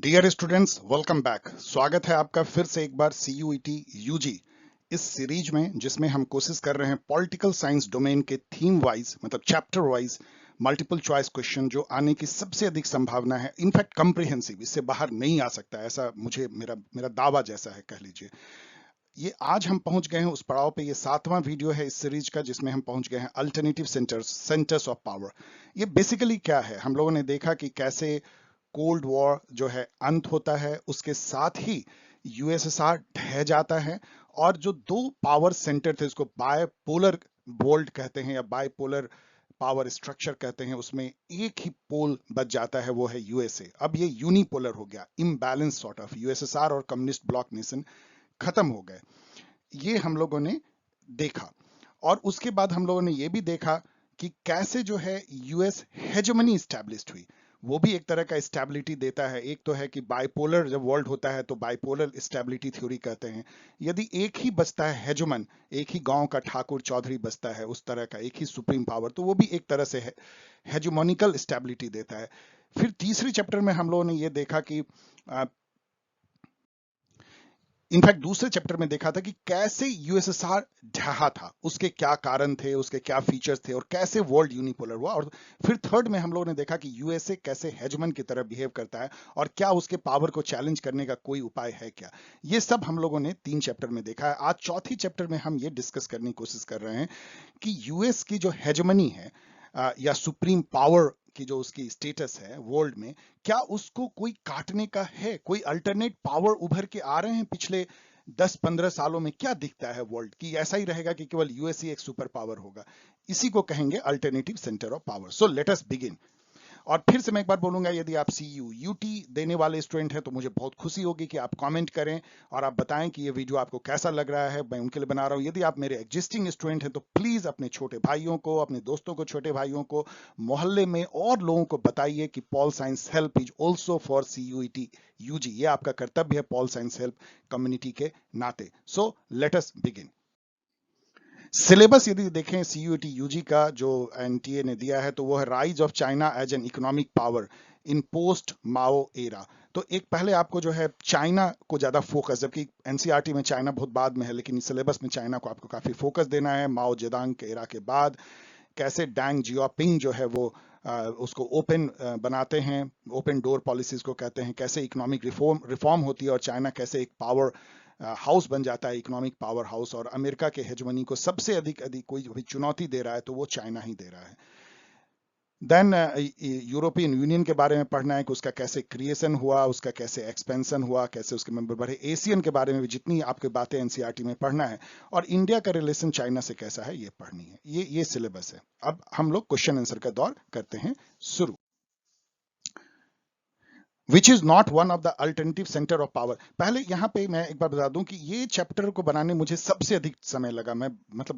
Dear students, welcome back. स्वागत है आपका फिर से एक बार CUET UG इस सीरीज में, जिसमें हम कोशिश कर रहे हैं पॉलिटिकल साइंस डोमेन के थीम वाइज, मतलब chapter wise multiple choice question जो आने की सबसे अधिक संभावना है, इनफैक्ट कम्प्रिहेंसिव, इससे बाहर नहीं आ सकता, ऐसा मुझे मेरा मेरा दावा जैसा है, कह लीजिए। ये आज हम पहुंच गए हैं उस पड़ाव पे। ये 7वां वीडियो है इस सीरीज का, जिसमें हम पहुंच गए हैं अल्टरनेटिव सेंटर्स ऑफ पावर। ये बेसिकली क्या है, हम लोगों ने देखा कि कैसे कोल्ड वॉर जो है अंत होता है, उसके साथ ही USSR ढह जाता है, और जो दो पावर सेंटर थे, इसको बायपोलर वर्ल्ड कहते हैं या बायपोलर पावर स्ट्रक्चर कहते हैं, उसमें एक ही पोल बच जाता है, वो है USA। अब ये यूनिपोलर हो गया, इम्बैलेंस सॉर्ट ऑफ। USSR और कम्युनिस्ट ब्लॉक नेशन खत्म हो गए, ये हम लोगों ने देखा। और उसके बाद हम लोगों ने ये भी देखा कि कैसे जो है US हेजेमनी स्टैब्लिश्ड हुई। वो भी एक तरह का स्टेबिलिटी देता है। एक तो है कि बाइपोलर जब वर्ल्ड होता है तो बाइपोलर स्टेबिलिटी थ्योरी कहते हैं। यदि एक ही बचता है हेजेमन, एक ही गांव का ठाकुर चौधरी बचता है, उस तरह का एक ही सुप्रीम पावर, तो वो भी एक तरह से हेजेमोनिकल स्टेबिलिटी देता है। फिर तीसरे चैप्टर में हम लोगों ने ये देखा कि इनफैक्ट दूसरे चैप्टर में देखा था कि कैसे USSR ढहा था, उसके क्या कारण थे, उसके क्या फीचर्स थे, और कैसे वर्ल्ड यूनिपोलर हुआ। और फिर थर्ड में हम लोगों ने देखा कि USA कैसे हेजमन की तरह बिहेव करता है, और क्या उसके पावर को चैलेंज करने का कोई उपाय है क्या। ये सब हम लोगों ने 3 चैप्टर में देखा है। आज चौथी चैप्टर में हम ये डिस्कस करने की कोशिश कर रहे हैं कि US की जो हेजमनी है, या सुप्रीम पावर की जो उसकी स्टेटस है वर्ल्ड में, क्या उसको कोई काटने का है, कोई अल्टरनेट पावर उभर के आ रहे हैं पिछले 10-15 सालों में। क्या दिखता है वर्ल्ड की, ऐसा ही रहेगा कि केवल US ही एक सुपर पावर होगा। इसी को कहेंगे alternative centre of power. So let us begin. और फिर से मैं एक बार बोलूंगा, यदि आप CUET देने वाले स्टूडेंट हैं तो मुझे बहुत खुशी होगी कि आप कमेंट करें और आप बताएं कि ये वीडियो आपको कैसा लग रहा है। मैं उनके लिए बना रहा हूं। यदि आप मेरे एग्जिस्टिंग स्टूडेंट हैं तो प्लीज अपने छोटे भाइयों को, अपने दोस्तों को, छोटे भाइयों को, मोहल्ले में और लोगों को बताइए कि pol science help is also for CUET UG। ये आपका कर्तव्य है पॉल साइंस हेल्प कम्युनिटी के नाते। So let us begin. Syllabus यदि देखें CUET UG का जो NTA ने दिया है, तो वो है rise of China as an economic power in post Mao era. तो एक पहले आपको जो है चाइना को ज्यादा फोकस, जबकि NCERT में चाइना बहुत बाद में है, लेकिन इस सिलेबस में चाइना को आपको काफी फोकस देना है। माओ जेदांग के एरा के बाद कैसे डैंग जियापिंग जो है वो उसको ओपन बनाते हैं, ओपन डोर पॉलिसीज को कहते हैं, कैसे इकोनॉमिक रिफॉर्म होती है, और चाइना कैसे एक पावर हाउस बन जाता है, इकोनॉमिक पावर हाउस। और अमेरिका के हेजमनी को सबसे अधिक कोई भी चुनौती दे रहा है तो वो चाइना ही दे रहा है। देन यूरोपियन यूनियन के बारे में पढ़ना है कि उसका कैसे क्रिएशन हुआ, उसका कैसे एक्सपेंशन हुआ, कैसे उसके मेंबर बढ़े। एशियन के बारे में भी जितनी आपके बातें NCERT में पढ़ना है, और इंडिया का रिलेशन चाइना से कैसा है ये पढ़नी है। ये सिलेबस है। अब हम लोग क्वेश्चन आंसर का दौर करते हैं शुरू। विच is not one of the alternative centre of power. पहले यहां पे मैं एक बार बता दूं कि ये चैप्टर को बनाने मुझे सबसे अधिक समय लगा। मैं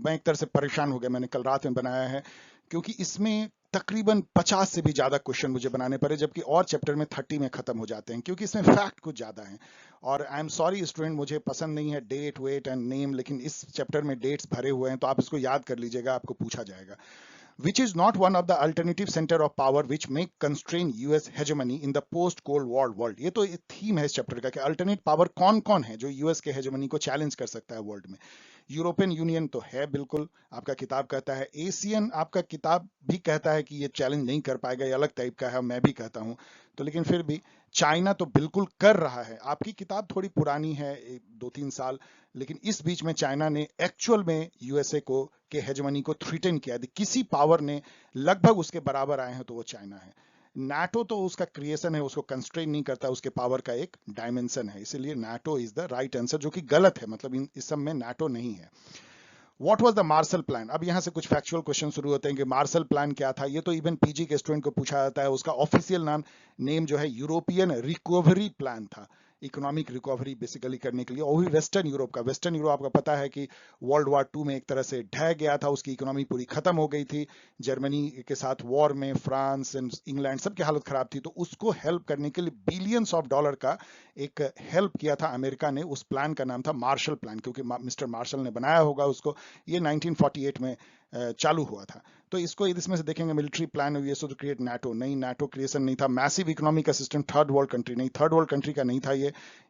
एक तरह से परेशान हो गया। मैंने कल रात में बनाया है, क्योंकि इसमें तकरीबन 50 से भी ज्यादा क्वेश्चन मुझे बनाने पड़े, जबकि और चैप्टर में 30 में खत्म हो जाते हैं, क्योंकि इसमें फैक्ट कुछ ज्यादा है। और आई एम सॉरी स्टूडेंट, मुझे पसंद नहीं है डेट वेट एंड नेम, लेकिन इस चैप्टर में डेट्स भरे हुए हैं, तो आप इसको याद कर लीजिएगा, आपको पूछा जाएगा। Which is not one of the alternative center of power which may constrain US hegemony in the post Cold War world। ये तो थीम है इस चैप्टर का कि अल्टरनेट पावर कौन कौन है जो US के हेजेमनी को चैलेंज कर सकता है वर्ल्ड में। यूरोपियन यूनियन तो है, बिल्कुल आपका किताब कहता है। एशियन आपका किताब भी कहता है कि ये चैलेंज नहीं कर पाएगा, ये अलग टाइप का है, मैं भी कहता हूं। तो लेकिन फिर भी चाइना तो बिल्कुल कर रहा है। आपकी किताब थोड़ी पुरानी है, 2-3 साल, लेकिन इस बीच में चाइना ने एक्चुअल में USA को के हेजमनी को थ्रीटन किया। यदि किसी पावर ने लगभग उसके बराबर आए हैं तो वो चाइना है। नाटो तो उसका क्रिएशन है, उसको कंस्ट्रेन नहीं करता, उसके पावर का एक डायमेंशन है, इसीलिए NATO is the right answer, जो कि गलत है। मतलब इस सब में नाटो नहीं है। What was the Marshall plan. अब यहां से कुछ फैक्चुअल क्वेश्चन शुरू होते हैं कि मार्शल प्लान क्या था। ये तो इवन PG के स्टूडेंट को पूछा जाता है। उसका ऑफिशियल नेम जो है यूरोपियन रिकवरी प्लान था, इकोनॉमिक रिकवरी बेसिकली करने के लिए। और भी वेस्टर्न यूरोप का, वेस्टर्न यूरोप आपका पता है कि वर्ल्ड war II में एक तरह से ढह गया था, उसकी इकोनॉमी पूरी खत्म हो गई थी। जर्मनी के साथ वॉर में फ्रांस एंड इंग्लैंड सबकी हालत खराब थी, तो उसको हेल्प करने के लिए बिलियंस ऑफ डॉलर का एक हेल्प किया था अमेरिका ने। उस प्लान का नाम था मार्शल प्लान, क्योंकि मिस्टर मार्शल ने बनाया होगा उसको। ये 1948 में चालू हुआ था। तो इसको इसमें से देखेंगे military plan USA to create NATO, नहीं नाटो क्रिएशन नहीं था। Massive economic assistance third world country, नहीं थर्ड वर्ल्ड कंट्री का नहीं था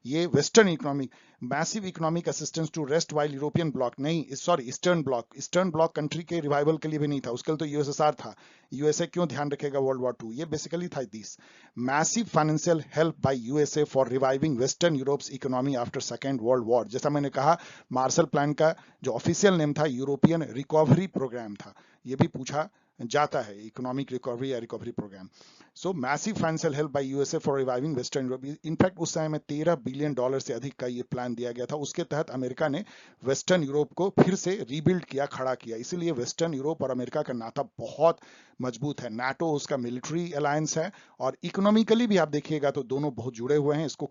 ये western economic. Massive economic assistance to rest while European bloc, नहीं सॉरी ईस्टर्न ब्लॉक कंट्री के रिवाइवल के लिए भी नहीं था, उसके लिए तो यूएसएसआर था। यूएसए क्यों ध्यान रखेगा वर्ल्ड वॉर 2, ये बेसिकली था this. Massive financial help by USA for reviving western Europe's economy after second world war. जैसा मैंने कहा मार्शल प्लान का जो ऑफिशियल नेम था यूरोपियन रिकवरी प्रोग्राम था, ये भी पूछा जाता है, इकोनॉमिक रिकवरी या recovery program. So massive financial help by USA for reviving western Europe. In fact उस समय में $13 बिलियन से अधिक का ये प्लान दिया गया था। उसके तहत अमेरिका ने वेस्टर्न यूरोप को फिर से रीबिल्ड किया, खड़ा किया। इसीलिए वेस्टर्न यूरोप और अमेरिका का नाता बहुत मजबूत है। नाटो उसका मिलिट्री अलायंस है और इकोनॉमिकली भी आप देखिएगा तो दोनों बहुत जुड़े हुए हैं। इसको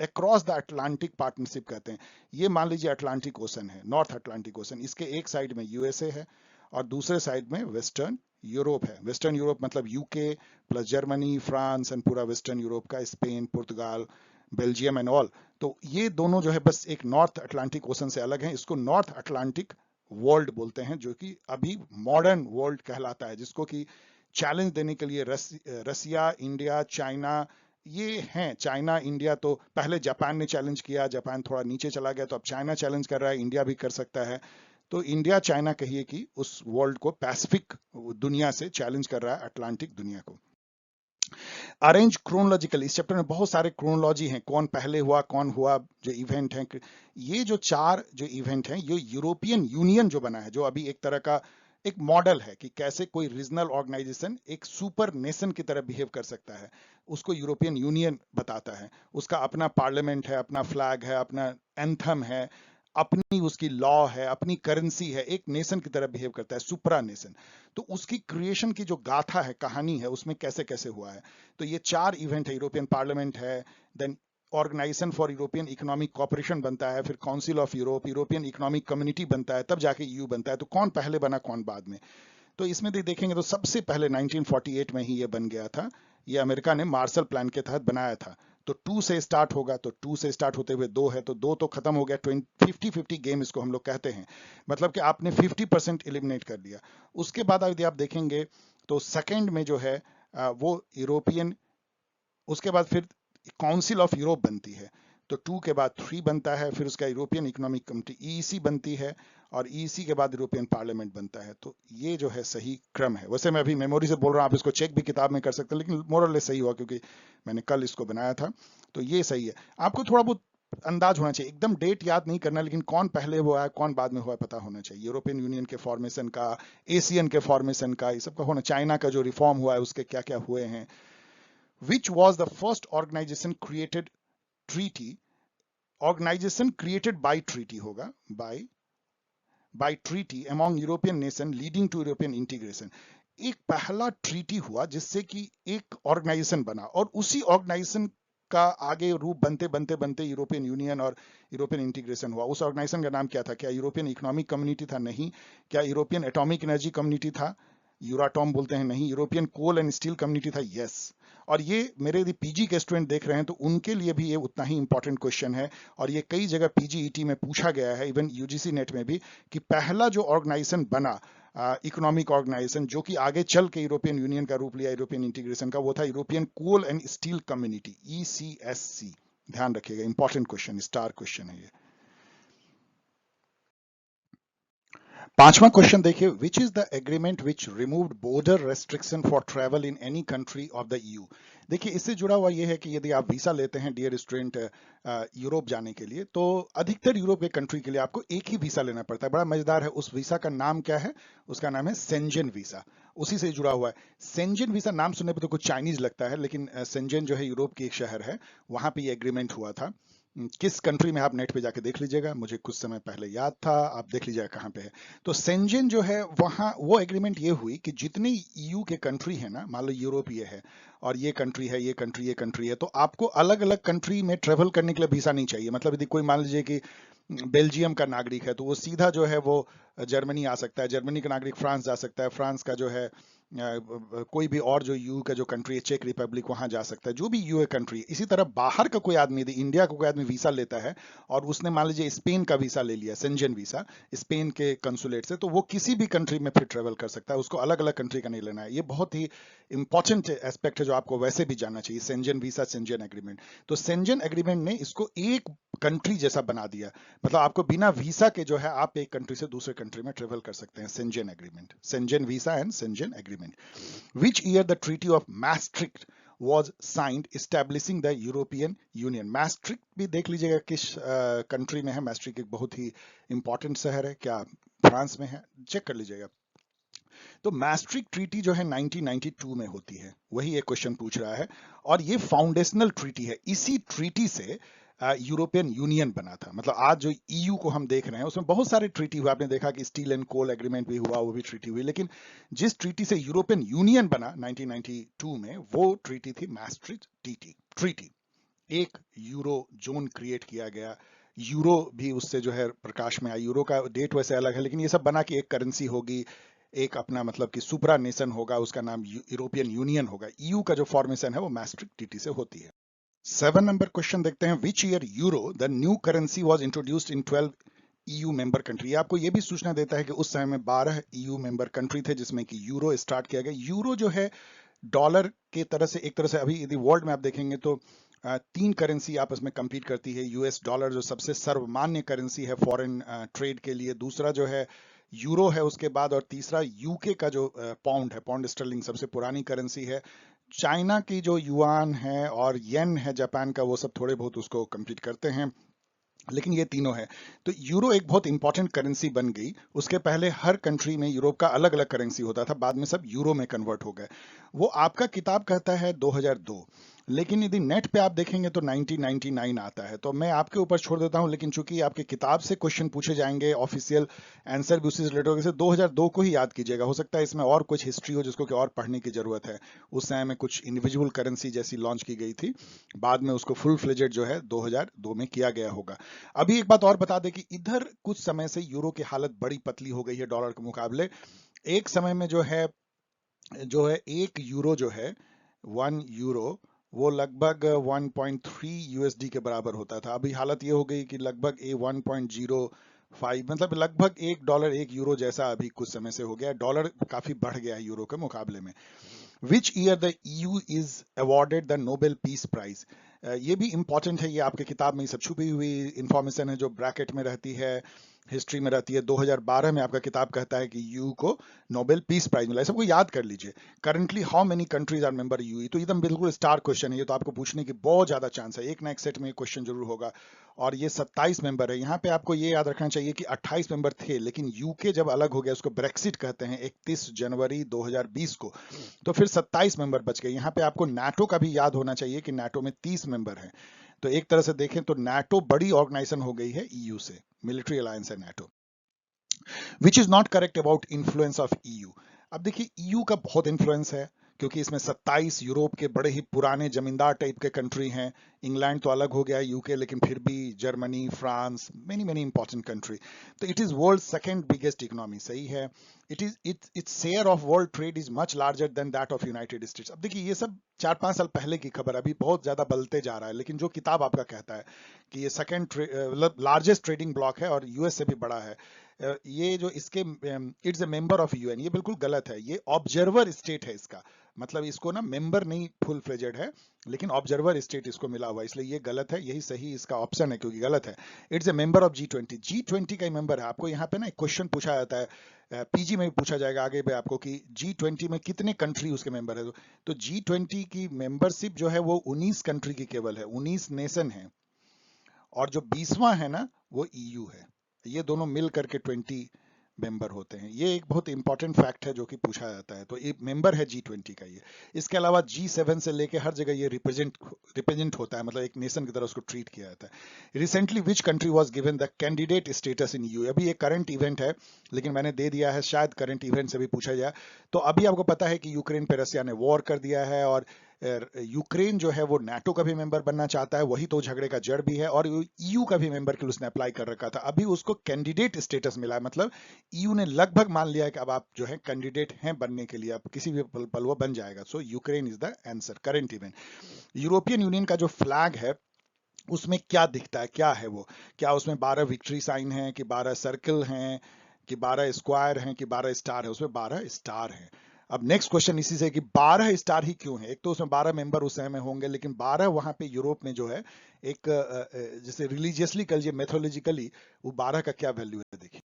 अक्रॉस द अटलांटिक पार्टनरशिप कहते हैं। ये मान लीजिए अटलांटिक ओशन है, नॉर्थ अटलांटिक ओशन, इसके एक साइड में यूएसए है और दूसरे साइड में वेस्टर्न यूरोप है। वेस्टर्न यूरोप मतलब UK plus Germany, France and पूरा वेस्टर्न यूरोप का, Spain, Portugal, Belgium and all. तो ये दोनों जो है बस एक नॉर्थ अटलांटिक ओशन से अलग हैं। इसको नॉर्थ अटलांटिक वर्ल्ड बोलते हैं, जो कि अभी मॉडर्न वर्ल्ड कहलाता है, जिसको कि चैलेंज देने के लिए रसिया, इंडिया, चाइना ये हैं। चाइना, इंडिया तो पहले जापान ने चैलेंज किया, जापान थोड़ा नीचे चला गया, तो अब चाइना चैलेंज कर रहा है, इंडिया भी कर सकता है। तो इंडिया चाइना कहिए कि उस वर्ल्ड को, पैसिफिक दुनिया से चैलेंज कर रहा है अटलांटिक दुनिया को। अरेंज क्रोनोलॉजिकल, इस चैप्टर में बहुत सारे क्रोनोलॉजी हैं, कौन पहले हुआ, कौन हुआ, जो इवेंट हैं। ये जो 4 जो इवेंट हैं, ये यूरोपियन यूनियन जो बना है, जो अभी एक तरह का एक मॉडल है कि कैसे कोई रीजनल ऑर्गेनाइजेशन एक सुपर नेशन की तरह बिहेव कर सकता है, उसको यूरोपियन यूनियन बताता है। उसका अपना पार्लियामेंट है, अपना फ्लैग है, अपना एंथम है, अपनी उसकी लॉ है, अपनी करेंसी है, एक नेशन की तरह बिहेव करता है, सुपरा नेशन। तो उसकी क्रिएशन की जो गाथा है, कहानी है, उसमें कैसे कैसे हुआ है। तो ये 4 इवेंट है, यूरोपियन पार्लियामेंट है, then organisation for European economic cooperation बनता है, फिर council of Europe, European economic community बनता है, तब जाके ईयू बनता है। तो कौन पहले बना, कौन बाद में। तो इसमें देखेंगे तो सबसे पहले 1948 में ही ये बन गया था। ये अमेरिका ने मार्शल प्लान के तहत बनाया था। तो 2 से स्टार्ट होगा, तो 2 से स्टार्ट होते हुए 2 है, तो 2 तो खत्म हो गया। 50-50 गेम इसको हम लोग कहते हैं, मतलब कि आपने 50% एलिमिनेट कर दिया। उसके बाद यदि आप देखेंगे तो सेकंड में जो है वो यूरोपियन, उसके बाद फिर काउंसिल ऑफ यूरोप बनती है। तो 2 के बाद 3 बनता है, फिर उसका यूरोपियन इकोनॉमिक कमिटी ईईसी बनती है, और ईईसी के बाद यूरोपियन पार्लियामेंट बनता है। तो ये जो है सही क्रम है। वैसे मैं अभी मेमोरी से बोल रहा हूँ, आप इसको चेक भी किताब में कर सकते हैं, लेकिन मोरल सही हुआ क्योंकि मैंने कल इसको बनाया था। तो ये सही है। आपको थोड़ा बहुत अंदाज होना चाहिए, एकदम डेट याद नहीं करना, लेकिन कौन पहले हुआ है, कौन बाद में हुआ है, पता होना चाहिए। यूरोपियन यूनियन के फॉर्मेशन का, एशियन के फॉर्मेशन का, ये सब का होना। चाइना का जो रिफॉर्म हुआ है उसके क्या क्या हुए हैं। Which was the first organization created treaty, organization created by treaty होगा, by treaty among European nation leading to European integration। एक पहला ट्रीटी हुआ जिससे कि एक ऑर्गेनाइजेशन बना, और उसी ऑर्गेनाइजेशन का आगे रूप बनते बनते बनते यूरोपियन यूनियन और यूरोपियन इंटीग्रेशन हुआ। उस ऑर्गेनाइजेशन का नाम क्या था? क्या यूरोपियन इकोनॉमिक कम्युनिटी था? नहीं। क्या यूरोपियन एटॉमिक एनर्जी कम्युनिटी था? यूराटॉम बोलते हैं, नहीं। European coal and steel community था, यस। और ये मेरे यदि पीजी के स्टूडेंट देख रहे हैं तो उनके लिए भी ये उतना ही इंपॉर्टेंट क्वेश्चन है, और ये कई जगह पीजीईटी में पूछा गया है, इवन यूजीसी नेट में भी, कि पहला जो ऑर्गेनाइजेशन बना इकोनॉमिक ऑर्गेनाइजेशन, जो कि आगे चल के यूरोपियन यूनियन का रूप लिया, यूरोपियन इंटीग्रेशन का, वो था European coal and steel community, ECSC. ध्यान रखिएगा, इंपॉर्टेंट क्वेश्चन, स्टार क्वेश्चन है ये। 5वां क्वेश्चन देखिए, which is the agreement which removed border restriction for travel in any country of the EU. देखिए, इससे जुड़ा हुआ ये है कि यदि आप वीसा लेते हैं डियर स्टूडेंट यूरोप जाने के लिए, तो अधिकतर यूरोप के कंट्री के लिए आपको एक ही वीसा लेना पड़ता है। बड़ा मजेदार है, उस वीसा का नाम क्या है? उसका नाम है सेंजन वीसा, उसी से जुड़ा हुआ है। सेंजन वीसा नाम सुनने पर तो कुछ चाइनीज लगता है, लेकिन सेंजन जो है यूरोप की एक शहर है, वहां पे ये एग्रीमेंट हुआ था। किस कंट्री में, आप नेट पे जाके देख लीजिएगा, मुझे कुछ समय पहले याद था, आप देख लीजिएगा कहाँ पे है। तो सेंजन जो है, वहाँ वो एग्रीमेंट ये हुई कि जितनी ईयू के कंट्री है ना, मान लो यूरोप ये है और ये कंट्री है, ये कंट्री, ये कंट्री है, तो आपको अलग अलग कंट्री में ट्रेवल करने के लिए वीसा नहीं चाहिए। मतलब यदि कोई मान लीजिए कि बेल्जियम का नागरिक है, तो वो सीधा जो है वो जर्मनी आ सकता है, जर्मनी का नागरिक फ्रांस जा सकता है, फ्रांस का जो है कोई भी और जो यूए का जो कंट्री है, चेक रिपब्लिक, वहां जा सकता है, जो भी यूए कंट्री। इसी तरह बाहर का कोई आदमी, यदि इंडिया का कोई आदमी वीसा लेता है और उसने मान लीजिए स्पेन का वीसा ले लिया, सेंजन वीसा, स्पेन के कंसुलेट से, तो वो किसी भी कंट्री में फिर ट्रेवल कर सकता है, उसको अलग अलग कंट्री का नहीं लेना है। ये बहुत ही इंपॉर्टेंट एस्पेक्ट है जो आपको वैसे भी जानना चाहिए, सेंजन वीसा, सेंजन एग्रीमेंट। तो सेंजन एग्रीमेंट ने इसको एक कंट्री जैसा बना दिया, मतलब आपको बिना वीसा के जो है आप एक कंट्री से दूसरे कंट्री में ट्रेवल कर सकते हैं। Schengen agreement, Schengen visa and Schengen agreement. Which year the Treaty of Maastricht was signed, establishing the European Union? Maastricht भी देख लीजिएगा किस कंट्री में है। Maastricht एक बहुत ही इंपॉर्टेंट शहर है, क्या फ्रांस में है, चेक कर लीजिएगा। तो मैस्ट्रिक्ट ट्रीटी जो है 1992 में होती है, वही एक क्वेश्चन पूछ रहा है, और ये फाउंडेशनल ट्रीटी है। इसी ट्रीटी से यूरोपियन यूनियन बना था। मतलब आज जो ईयू को हम देख रहे हैं उसमें बहुत सारे ट्रीटी हुए, आपने देखा कि स्टील एंड कोल एग्रीमेंट भी हुआ, वो भी ट्रीटी हुई, लेकिन जिस ट्रीटी से यूरोपियन यूनियन बना 1992 में, वो ट्रीटी थी मैस्ट्रिक्ट ट्रीटी। एक यूरो जोन क्रिएट किया गया, यूरो भी उससे जो है प्रकाश में आया। यूरो का डेट वैसे अलग है, लेकिन ये सब बना कि एक करेंसी होगी, एक अपना मतलब कि सुपरा नेशन होगा, उसका नाम यूरोपियन यूनियन होगा। ईयू का जो फॉर्मेशन है वो मैस्ट्रिक्ट ट्रीटी से होती है। 7 नंबर क्वेश्चन देखते हैं। Which year euro the new currency was introduced in 12 EU member country? आपको ये भी सूचना देता है कि उस समय में 12 ईयू मेंबर कंट्री थे जिसमें कि यूरो स्टार्ट किया गया। यूरो जो है डॉलर के तरह से, एक तरह से अभी यदि वर्ल्ड में आप देखेंगे तो 3 करेंसी आपस में compete करती है। यूएस डॉलर जो सबसे सर्वमान्य करेंसी है फॉरेन ट्रेड के लिए, दूसरा जो है यूरो है उसके बाद, और तीसरा यूके का जो पाउंड है, पाउंड स्टर्लिंग सबसे पुरानी करेंसी है। चाइना की जो युआन है और येन है जापान का, वो सब थोड़े बहुत उसको compete करते हैं, लेकिन ये तीनों है। तो यूरो एक बहुत इंपॉर्टेंट करेंसी बन गई। उसके पहले हर कंट्री में यूरोप का अलग अलग करेंसी होता था, बाद में सब यूरो में कन्वर्ट हो गए। वो आपका किताब कहता है 2002, लेकिन यदि नेट पे आप देखेंगे तो 1999 आता है। तो मैं आपके ऊपर छोड़ देता हूं, लेकिन चूंकि आपके किताब से क्वेश्चन पूछे जाएंगे, ऑफिशियल आंसर भी उसी से रिलेटेड होगा, 2002 को ही याद कीजिएगा। हो सकता है इसमें और कुछ हिस्ट्री हो जिसको कि और पढ़ने की जरूरत है। उस समय में कुछ इंडिविजुअल करेंसी जैसी लॉन्च की गई थी, बाद में उसको फुल फ्लेजेड जो है 2002 में किया गया होगा। अभी एक बात और बता दें कि इधर कुछ समय से यूरो की हालत बड़ी पतली हो गई है डॉलर के मुकाबले। एक समय में जो है एक यूरो जो है 1 यूरो, वो लगभग 1.3 यूएसडी के बराबर होता था। अभी हालत ये हो गई कि लगभग 1.05, मतलब लगभग $1 1 यूरो जैसा अभी कुछ समय से हो गया। डॉलर काफी बढ़ गया है यूरो के मुकाबले में। Which year the EU is awarded the Nobel Peace Prize? ये भी इंपॉर्टेंट है, ये आपके किताब में सब छुपी हुई इंफॉर्मेशन है जो ब्रैकेट में रहती है, हिस्ट्री में रहती है। 2012 में आपका किताब कहता है कि यू को नोबेल पीस प्राइज मिला है। सबको याद कर लीजिए। Currently how many countries are member EU? तो एकदम बिल्कुल स्टार क्वेश्चन है ये, तो आपको पूछने की बहुत ज्यादा चांस है, एक ना एक सेट में क्वेश्चन जरूर होगा। और ये 27 मेंबर है। यहाँ पे आपको ये याद रखना चाहिए कि 28 मेंबर थे, लेकिन यूके जब अलग हो गया, उसको ब्रेक्सिट कहते हैं, 31 जनवरी 2020 को, तो फिर 27 मेंबर बच गए। यहाँ पे आपको नाटो का भी याद होना चाहिए कि नाटो में 30 मेंबर हैं। तो एक तरह से देखें तो नाटो बड़ी ऑर्गेनाइजेशन हो गई है ईयू से, मिलिट्री अलायंस है NATO. Which is not correct about influence of EU? अब देखिए ईयू का बहुत इन्फ्लुएंस है, क्योंकि इसमें 27 यूरोप के बड़े ही पुराने जमींदार टाइप के कंट्री हैं। इंग्लैंड तो अलग हो गया है यूके, लेकिन फिर भी Germany, France, many many important country. तो it is world second biggest economy, सही है। It's share of world trade is much larger than that of United States. अब देखिए ये सब 4-5 साल पहले की खबर, अभी बहुत ज्यादा बदलते जा रहा है, लेकिन जो किताब आपका कहता है कि ये सेकंड मतलब लार्जेस्ट ट्रेडिंग ब्लॉक है और यूएस से भी बड़ा है, ये जो इसके it's a member of UN, ये बिल्कुल गलत है। ये ऑब्जर्वर स्टेट है इसका, मतलब इसको ना मेंबर नहीं फुल फ्लेजेड है, लेकिन ऑब्जर्वर स्टेट इसको मिला हुआ है, इसलिए ये गलत है। यही सही इसका ऑप्शन है, क्योंकि गलत है। It's a member of G20। G20 का मेंबर है। आपको यहाँ पे ना एक क्वेश्चन पूछा जाता है, पीजी में भी पूछा जाएगा आगे पे आपको, कि G20 में कितने कंट्री उसके मेंबर है। तो G20 की मेंबरशिप जो है वो 19 कंट्री की केवल है, 19 नेशन है, और जो 20वां है ना वो ईयू है। ये दोनों मिल करके 20 मेंबर होते हैं। ये एक बहुत इंपॉर्टेंट फैक्ट है जो कि पूछा जाता है। तो ये मेंबर है G20 का ये। इसके अलावा G7 से लेके हर जगह ये रिप्रेजेंट होता है, मतलब एक नेशन की तरह उसको ट्रीट किया जाता है। Recently which country was given the candidate status in EU? अभी ये करंट इवेंट है, लेकिन मैंने दे दिया है, शायद करंट इवेंट से भी पूछा जाए। तो अभी आपको पता है कि यूक्रेन पे रसिया ने वॉर कर दिया है, और यूक्रेन जो है वो नाटो का भी मेंबर बनना चाहता है, वही तो झगड़े का जड़ भी है, और ईयू का भी मेंबर के लिए उसने अप्लाई कर रखा था। अभी उसको कैंडिडेट स्टेटस मिला है, मतलब ईयू ने लगभग मान लिया है कि अब आप जो है कैंडिडेट हैं बनने के लिए, अब किसी भी पल वो बन जाएगा। सो Ukraine is the answer current event. European union का जो फ्लैग है उसमें क्या दिखता है, क्या है वो, क्या उसमें 12 विक्ट्री साइन है कि 12 सर्कल हैं कि 12 स्क्वायर हैं कि 12 स्टार है? उसमें 12 स्टार हैं। अब नेक्स्ट क्वेश्चन इसी से कि 12 स्टार ही क्यों है? एक तो उसमें 12 मेंबर उस समय में होंगे, लेकिन 12 वहां पे यूरोप में जो है एक जैसे रिलीजियसली कह लीजिए, मैथोलॉजिकली, वो 12 का क्या वैल्यू है देखिए।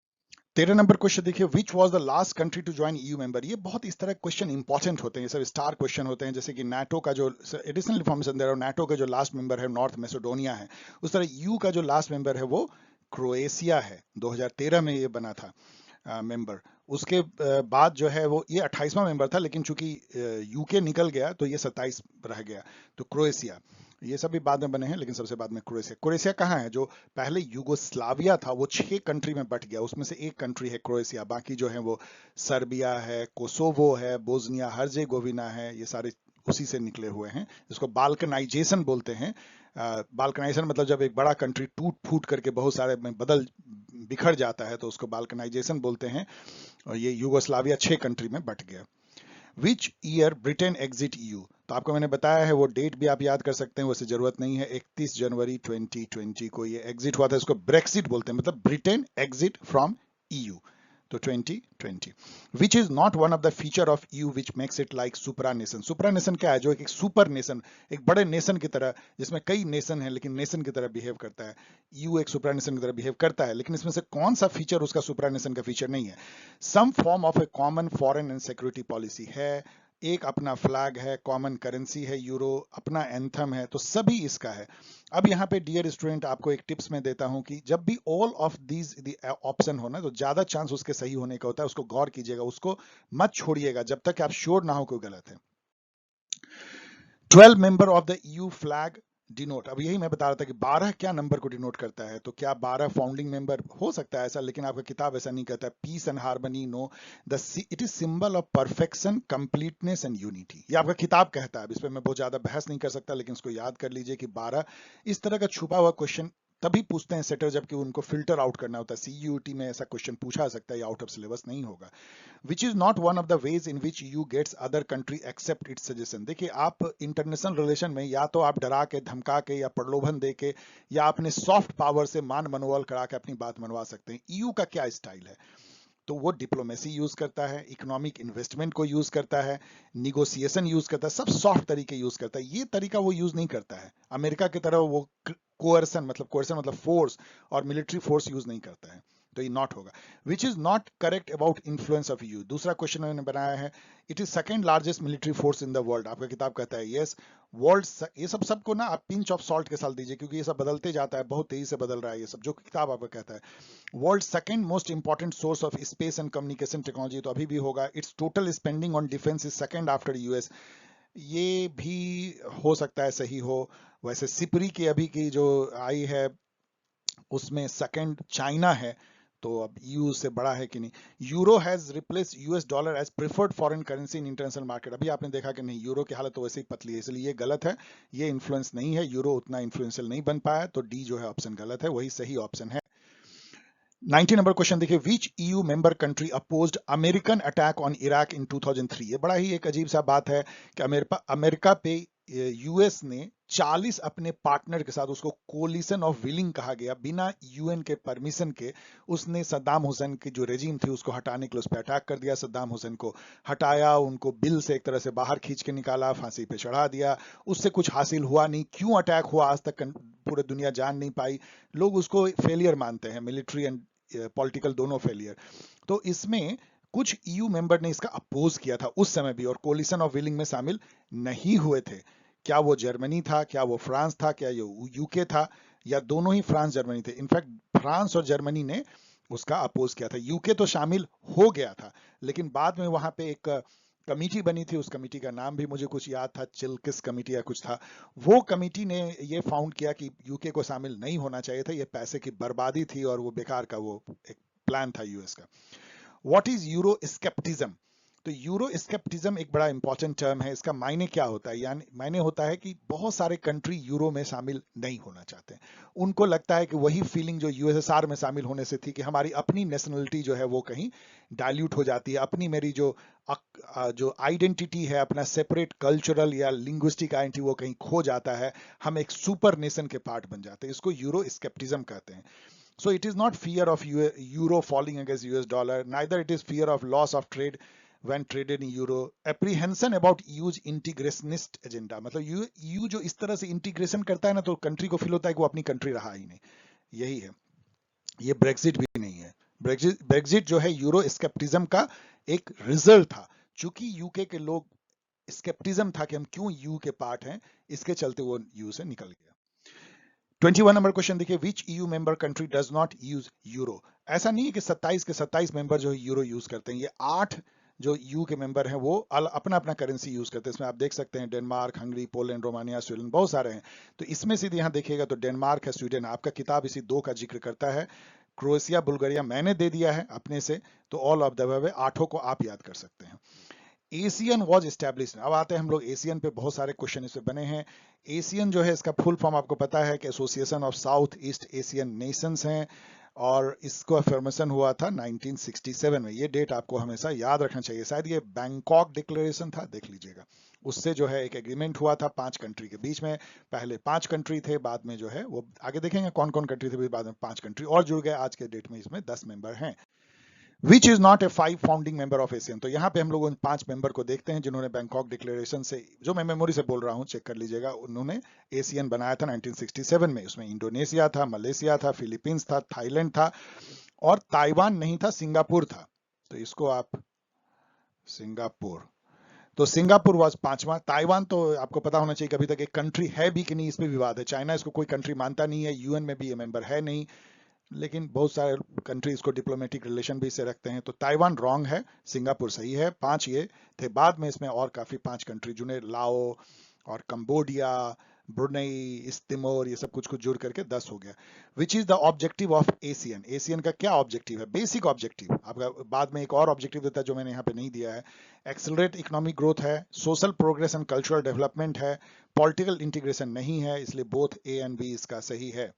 13 नंबर क्वेश्चन देखिए, which was the last country to join EU member. ये बहुत इस तरह क्वेश्चन इंपॉर्टेंट होते हैं, ये सब स्टार क्वेश्चन होते हैं। जैसे कि नाटो का जो एडिशनल इन्फॉर्मेशन दे रहा हूं, नाटो का जो लास्ट मेंबर है नॉर्थ मैसेडोनिया है, उस तरह यूयू का जो लास्ट मेंबर है वो क्रोएशिया है। 2013 में ये बना था मेंबर। उसके बाद जो है वो ये 28वां मेंबर था, लेकिन चूंकि यूके निकल गया तो ये 27 रह गया। तो क्रोएशिया, ये सब भी बाद में बने हैं, लेकिन सबसे बाद में क्रोएशिया। क्रोएशिया कहाँ है? जो पहले यूगोस्लाविया था वो 6 कंट्री में बट गया, उसमें से एक कंट्री है क्रोएशिया। बाकी जो है वो सर्बिया है, कोसोवो है, बोस्निया हर्जेगोविना है, ये सारे उसी से निकले हुए हैं, जिसको बाल्कनाइजेशन बोलते हैं। बाल्कनाइजेशन मतलब जब एक बड़ा कंट्री टूट फूट करके बहुत सारे में बदल बिखर जाता है तो उसको बाल्कनाइजेशन बोलते हैं। और ये यूगोस्लाविया 6 कंट्री में बट गया। Which year Britain exit EU, तो आपको मैंने बताया है, वो डेट भी आप याद कर सकते हैं, वैसे जरूरत नहीं है। 31 जनवरी 2020 को ये एग्जिट हुआ था। इसको ब्रेक्सिट बोलते हैं, मतलब ब्रिटेन एग्जिट फ्रॉम ईयू। तो 2020। Which is not one of the feature of EU which makes it like supra nation. Supra nation क्या है? जो एक सुपर नेशन, एक बड़े नेशन की तरह, जिसमें कई नेशन है लेकिन नेशन की तरह बिहेव करता है। ईयू एक सुपरा नेशन की तरह बिहेव करता है, लेकिन इसमें से कौन सा फीचर उसका सुपरा नेशन का फीचर नहीं है? Some form of a common foreign and security policy है, एक अपना फ्लैग है, कॉमन करेंसी है यूरो, अपना एंथम है, तो सभी इसका है। अब यहाँ पे डियर स्टूडेंट आपको एक टिप्स मैं देता हूं कि जब भी ऑल ऑफ दीज ऑप्शन हो ना, तो ज्यादा चांस उसके सही होने का होता है। उसको गौर कीजिएगा, उसको मत छोड़िएगा जब तक आप श्योर ना हो कोई गलत है। 12 member of the EU flag denote, अब यही मैं बता रहा था कि 12 क्या नंबर को डिनोट करता है। तो क्या 12 फाउंडिंग मेंबर हो सकता है ऐसा, लेकिन आपका किताब ऐसा नहीं कहता। Peace and harmony, no, the it is symbol of perfection, completeness and unity, ये आपका किताब कहता है। अब इस पर मैं बहुत ज्यादा बहस नहीं कर सकता, लेकिन इसको याद कर लीजिए कि 12 इस तरह का छुपा हुआ क्वेश्चन तभी पूछते हैं सेटर, जबकि उनको फिल्टर आउट करना होता है। सीयूटी में ऐसा क्वेश्चन पूछा सकता है, आउट ऑफ सिलेबस नहीं होगा। Which is not one of the ways in which you gets other country except its suggestion. देखिए, आप इंटरनेशनल रिलेशन में या तो आप डरा के, धमका के, या प्रलोभन दे के, या अपने सॉफ्ट पावर से मान मनोबल करा के अपनी बात मनवा सकते हैं। ईयू का क्या स्टाइल है? तो वो डिप्लोमेसी यूज करता है, इकोनॉमिक इन्वेस्टमेंट को यूज करता है, निगोसिएशन यूज करता है, सब सॉफ्ट तरीके यूज करता है। ये तरीका वो यूज नहीं करता है अमेरिका की तरह। वो कोerसन मतलब फोर्स और मिलिट्री फोर्स यूज नहीं करता है। तो ये नॉट होगा। Which is not correct about influence of you, दूसरा क्वेश्चन मैंने बनाया है। It is second largest military force in the world, आपका किताब कहता है यस। वर्ल्ड, ये सब सबको ना आप पिंच ऑफ सॉल्ट के साथ दीजिए, क्योंकि ये सब बदलते जाता है, बहुत तेजी से बदल रहा है ये सब, जो किताब आपका कहता है। World second most important source of space and communication technology, तो अभी भी होगा। It's total spending on defence is second after US, ये भी हो सकता है सही हो। वैसे सिपरी की अभी की जो आई है उसमें सेकंड चाइना है, तो अब यूएस से बड़ा है कि नहीं। Euro has replace US dollar as preferred foreign currency in international market, अभी आपने देखा कि नहीं, यूरो की हालत तो वैसे ही पतली है, इसलिए ये गलत है। ये इन्फ्लुएंस नहीं है, यूरो उतना इन्फ्लुएंशियल नहीं बन पाया, तो डी जो है ऑप्शन गलत है, वही सही ऑप्शन है। 90 नंबर क्वेश्चन देखिए, which EU member country opposed American attack on Iraq in 2003। ये बड़ा ही एक अजीब सा बात है कि अमेरिका पे यूएस ने 40 अपने पार्टनर के साथ, उसको कोलिशन ऑफ विलिंग कहा गया, बिना यूएन के परमिशन के उसने सद्दाम हुसैन की जो रेजिम थी उसको हटाने के लिए उस पर अटैक कर दिया। सद्दाम हुसैन को हटाया, उनको बिल से एक तरह से बाहर खींच के निकाला, फांसी पे चढ़ा दिया। उससे कुछ हासिल हुआ नहीं। क्यों अटैक हुआ आज तक पूरी दुनिया जान नहीं पाई। लोग उसको फेलियर मानते हैं, मिलिट्री एंड पॉलिटिकल दोनों फेलियर। तो इसमें कुछ ईयू मेंबर ने इसका अपोज किया था उस समय भी, और कोलिशन ऑफ विलिंग में शामिल नहीं हुए थे। क्या वो जर्मनी था, क्या वो फ्रांस था, क्या ये यूके था, या दोनों ही फ्रांस जर्मनी थे? इनफैक्ट फ्रांस और जर्मनी ने उसका अपोज किया था। यूके तो शामिल हो गया था, लेकिन बाद में वहां पे एक कमिटी बनी थी, उस कमिटी का नाम भी मुझे कुछ याद था, चिल्किस कमिटी या कुछ था। वो कमिटी ने ये फाउंड किया कि यूके को शामिल नहीं होना चाहिए था, ये पैसे की बर्बादी थी और वो बेकार का वो एक प्लान था यूएस का। What is Euroscepticism? तो यूरो स्केप्टिज्म एक बड़ा इंपॉर्टेंट टर्म है। इसका मायने क्या होता है? यानी मायने होता है कि बहुत सारे कंट्री यूरो में शामिल नहीं होना चाहते हैं। उनको लगता है कि वही फीलिंग जो यूएसएसआर में शामिल होने से थी कि हमारी अपनी नेशनलिटी जो है वो कहीं डाइल्यूट हो जाती है, अपनी मेरी जो आइडेंटिटी है, अपना सेपरेट कल्चरल या लिंग्विस्टिक आइडेंटिटी वो कहीं खो जाता है, हम एक सुपर नेशन के पार्ट बन जाते हैं। इसको यूरो स्केप्टिज्म कहते हैं। So it is not fear of euro falling against US dollar, neither it is fear of loss of trade when traded in euro. Apprehension about EU's integrationist agenda, मतलब EU जो इस तरह से integration करता है ना, तो कंट्री को फील होता है कि वो अपनी कंट्री रहा ही नहीं। यही है, ये ब्रेक्सिट भी नहीं है। ब्रेक्सिट जो है यूरो स्केप्टिज्म का एक रिजल्ट था। चूंकि यूके के लोग स्केप्टिज्म था कि हम क्यों यू के पार्ट हैं, इसके चलते वो यू से निकल गया। 21 नंबर क्वेश्चन देखिए, which EU member country does not use euro. ऐसा नहीं है कि 27 के 27 मेंबर जो यूरो यूज करते हैं, ये 8 जो यू के मेंबर हैं वो अपना अपना करेंसी यूज करते हैं। इसमें आप देख सकते हैं Denmark, Hungary, Poland, Romania, Sweden, बहुत सारे हैं। तो इसमें से यहाँ देखिएगा तो डेनमार्क है, स्वीडन। आपका किताब इसी 2 का जिक्र करता है। क्रोएशिया, बुल्गारिया मैंने दे दिया है अपने से, तो ऑल ऑफ द अबव 8 को आप याद कर सकते हैं। Asian was establish. अब आते हैं हम लोग एशियन पे, बहुत सारे क्वेश्चन इससे बने हैं। एशियन जो है इसका फुल फॉर्म आपको पता है कि association of south east Asian Nations हैं, और इसको फॉर्मेशन हुआ था 1967 में। ये डेट आपको हमेशा याद रखना चाहिए। शायद ये बैंकॉक डिक्लेरेशन था, देख लीजिएगा। उससे जो है एक एग्रीमेंट हुआ था 5 कंट्री के बीच में। पहले 5 कंट्री थे, बाद में जो है वो आगे देखेंगे कौन कौन कंट्री थे, बाद में 5 कंट्री और जुड़ गए। आज के डेट में इसमें 10 मेंबर हैं। विच is not a 5 founding member of Asian. तो यहाँ पे हम लोग उन 5 मेंबर को देखते हैं जिन्होंने बैंकॉक डिक्लेरेशन से, जो मैं मेमोरी से बोल रहा हूँ, चेक कर लीजिएगा, उन्होंने एशियन बनाया था 1967 में। उसमें इंडोनेशिया था, मलेशिया था, फिलीपींस था, थाईलैंड था, और ताइवान नहीं था, सिंगापुर था। तो इसको आप सिंगापुर, तो सिंगापुर वाज 5वां। ताइवान तो आपको पता होना चाहिए कि अभी तक एक कंट्री है भी कि नहीं, इस पे विवाद है। चाइना इसको कोई कंट्री मानता नहीं है, यूएन में भी ये मेंबर है नहीं, लेकिन बहुत सारे कंट्रीज को डिप्लोमेटिक रिलेशन भी से रखते हैं। तो ताइवान रॉन्ग है, सिंगापुर सही है। 5 ये थे। बाद में इसमें और काफी 5 कंट्री जुड़े, लाओ और कंबोडिया, ब्रुनेई, ईस्ट तिमोर, ये सब कुछ कुछ जुड़ करके 10 हो गया। Which is the objective of Asian. Asian का क्या ऑब्जेक्टिव है? बेसिक ऑब्जेक्टिव आपका, बाद में एक और ऑब्जेक्टिव देता है जो मैंने यहाँ पे नहीं दिया है। एक्सेलरेट इकोनॉमिक ग्रोथ है, social progress and cultural development है, पॉलिटिकल इंटीग्रेशन नहीं है, इसलिए बोथ ए एंड बी इसका सही है।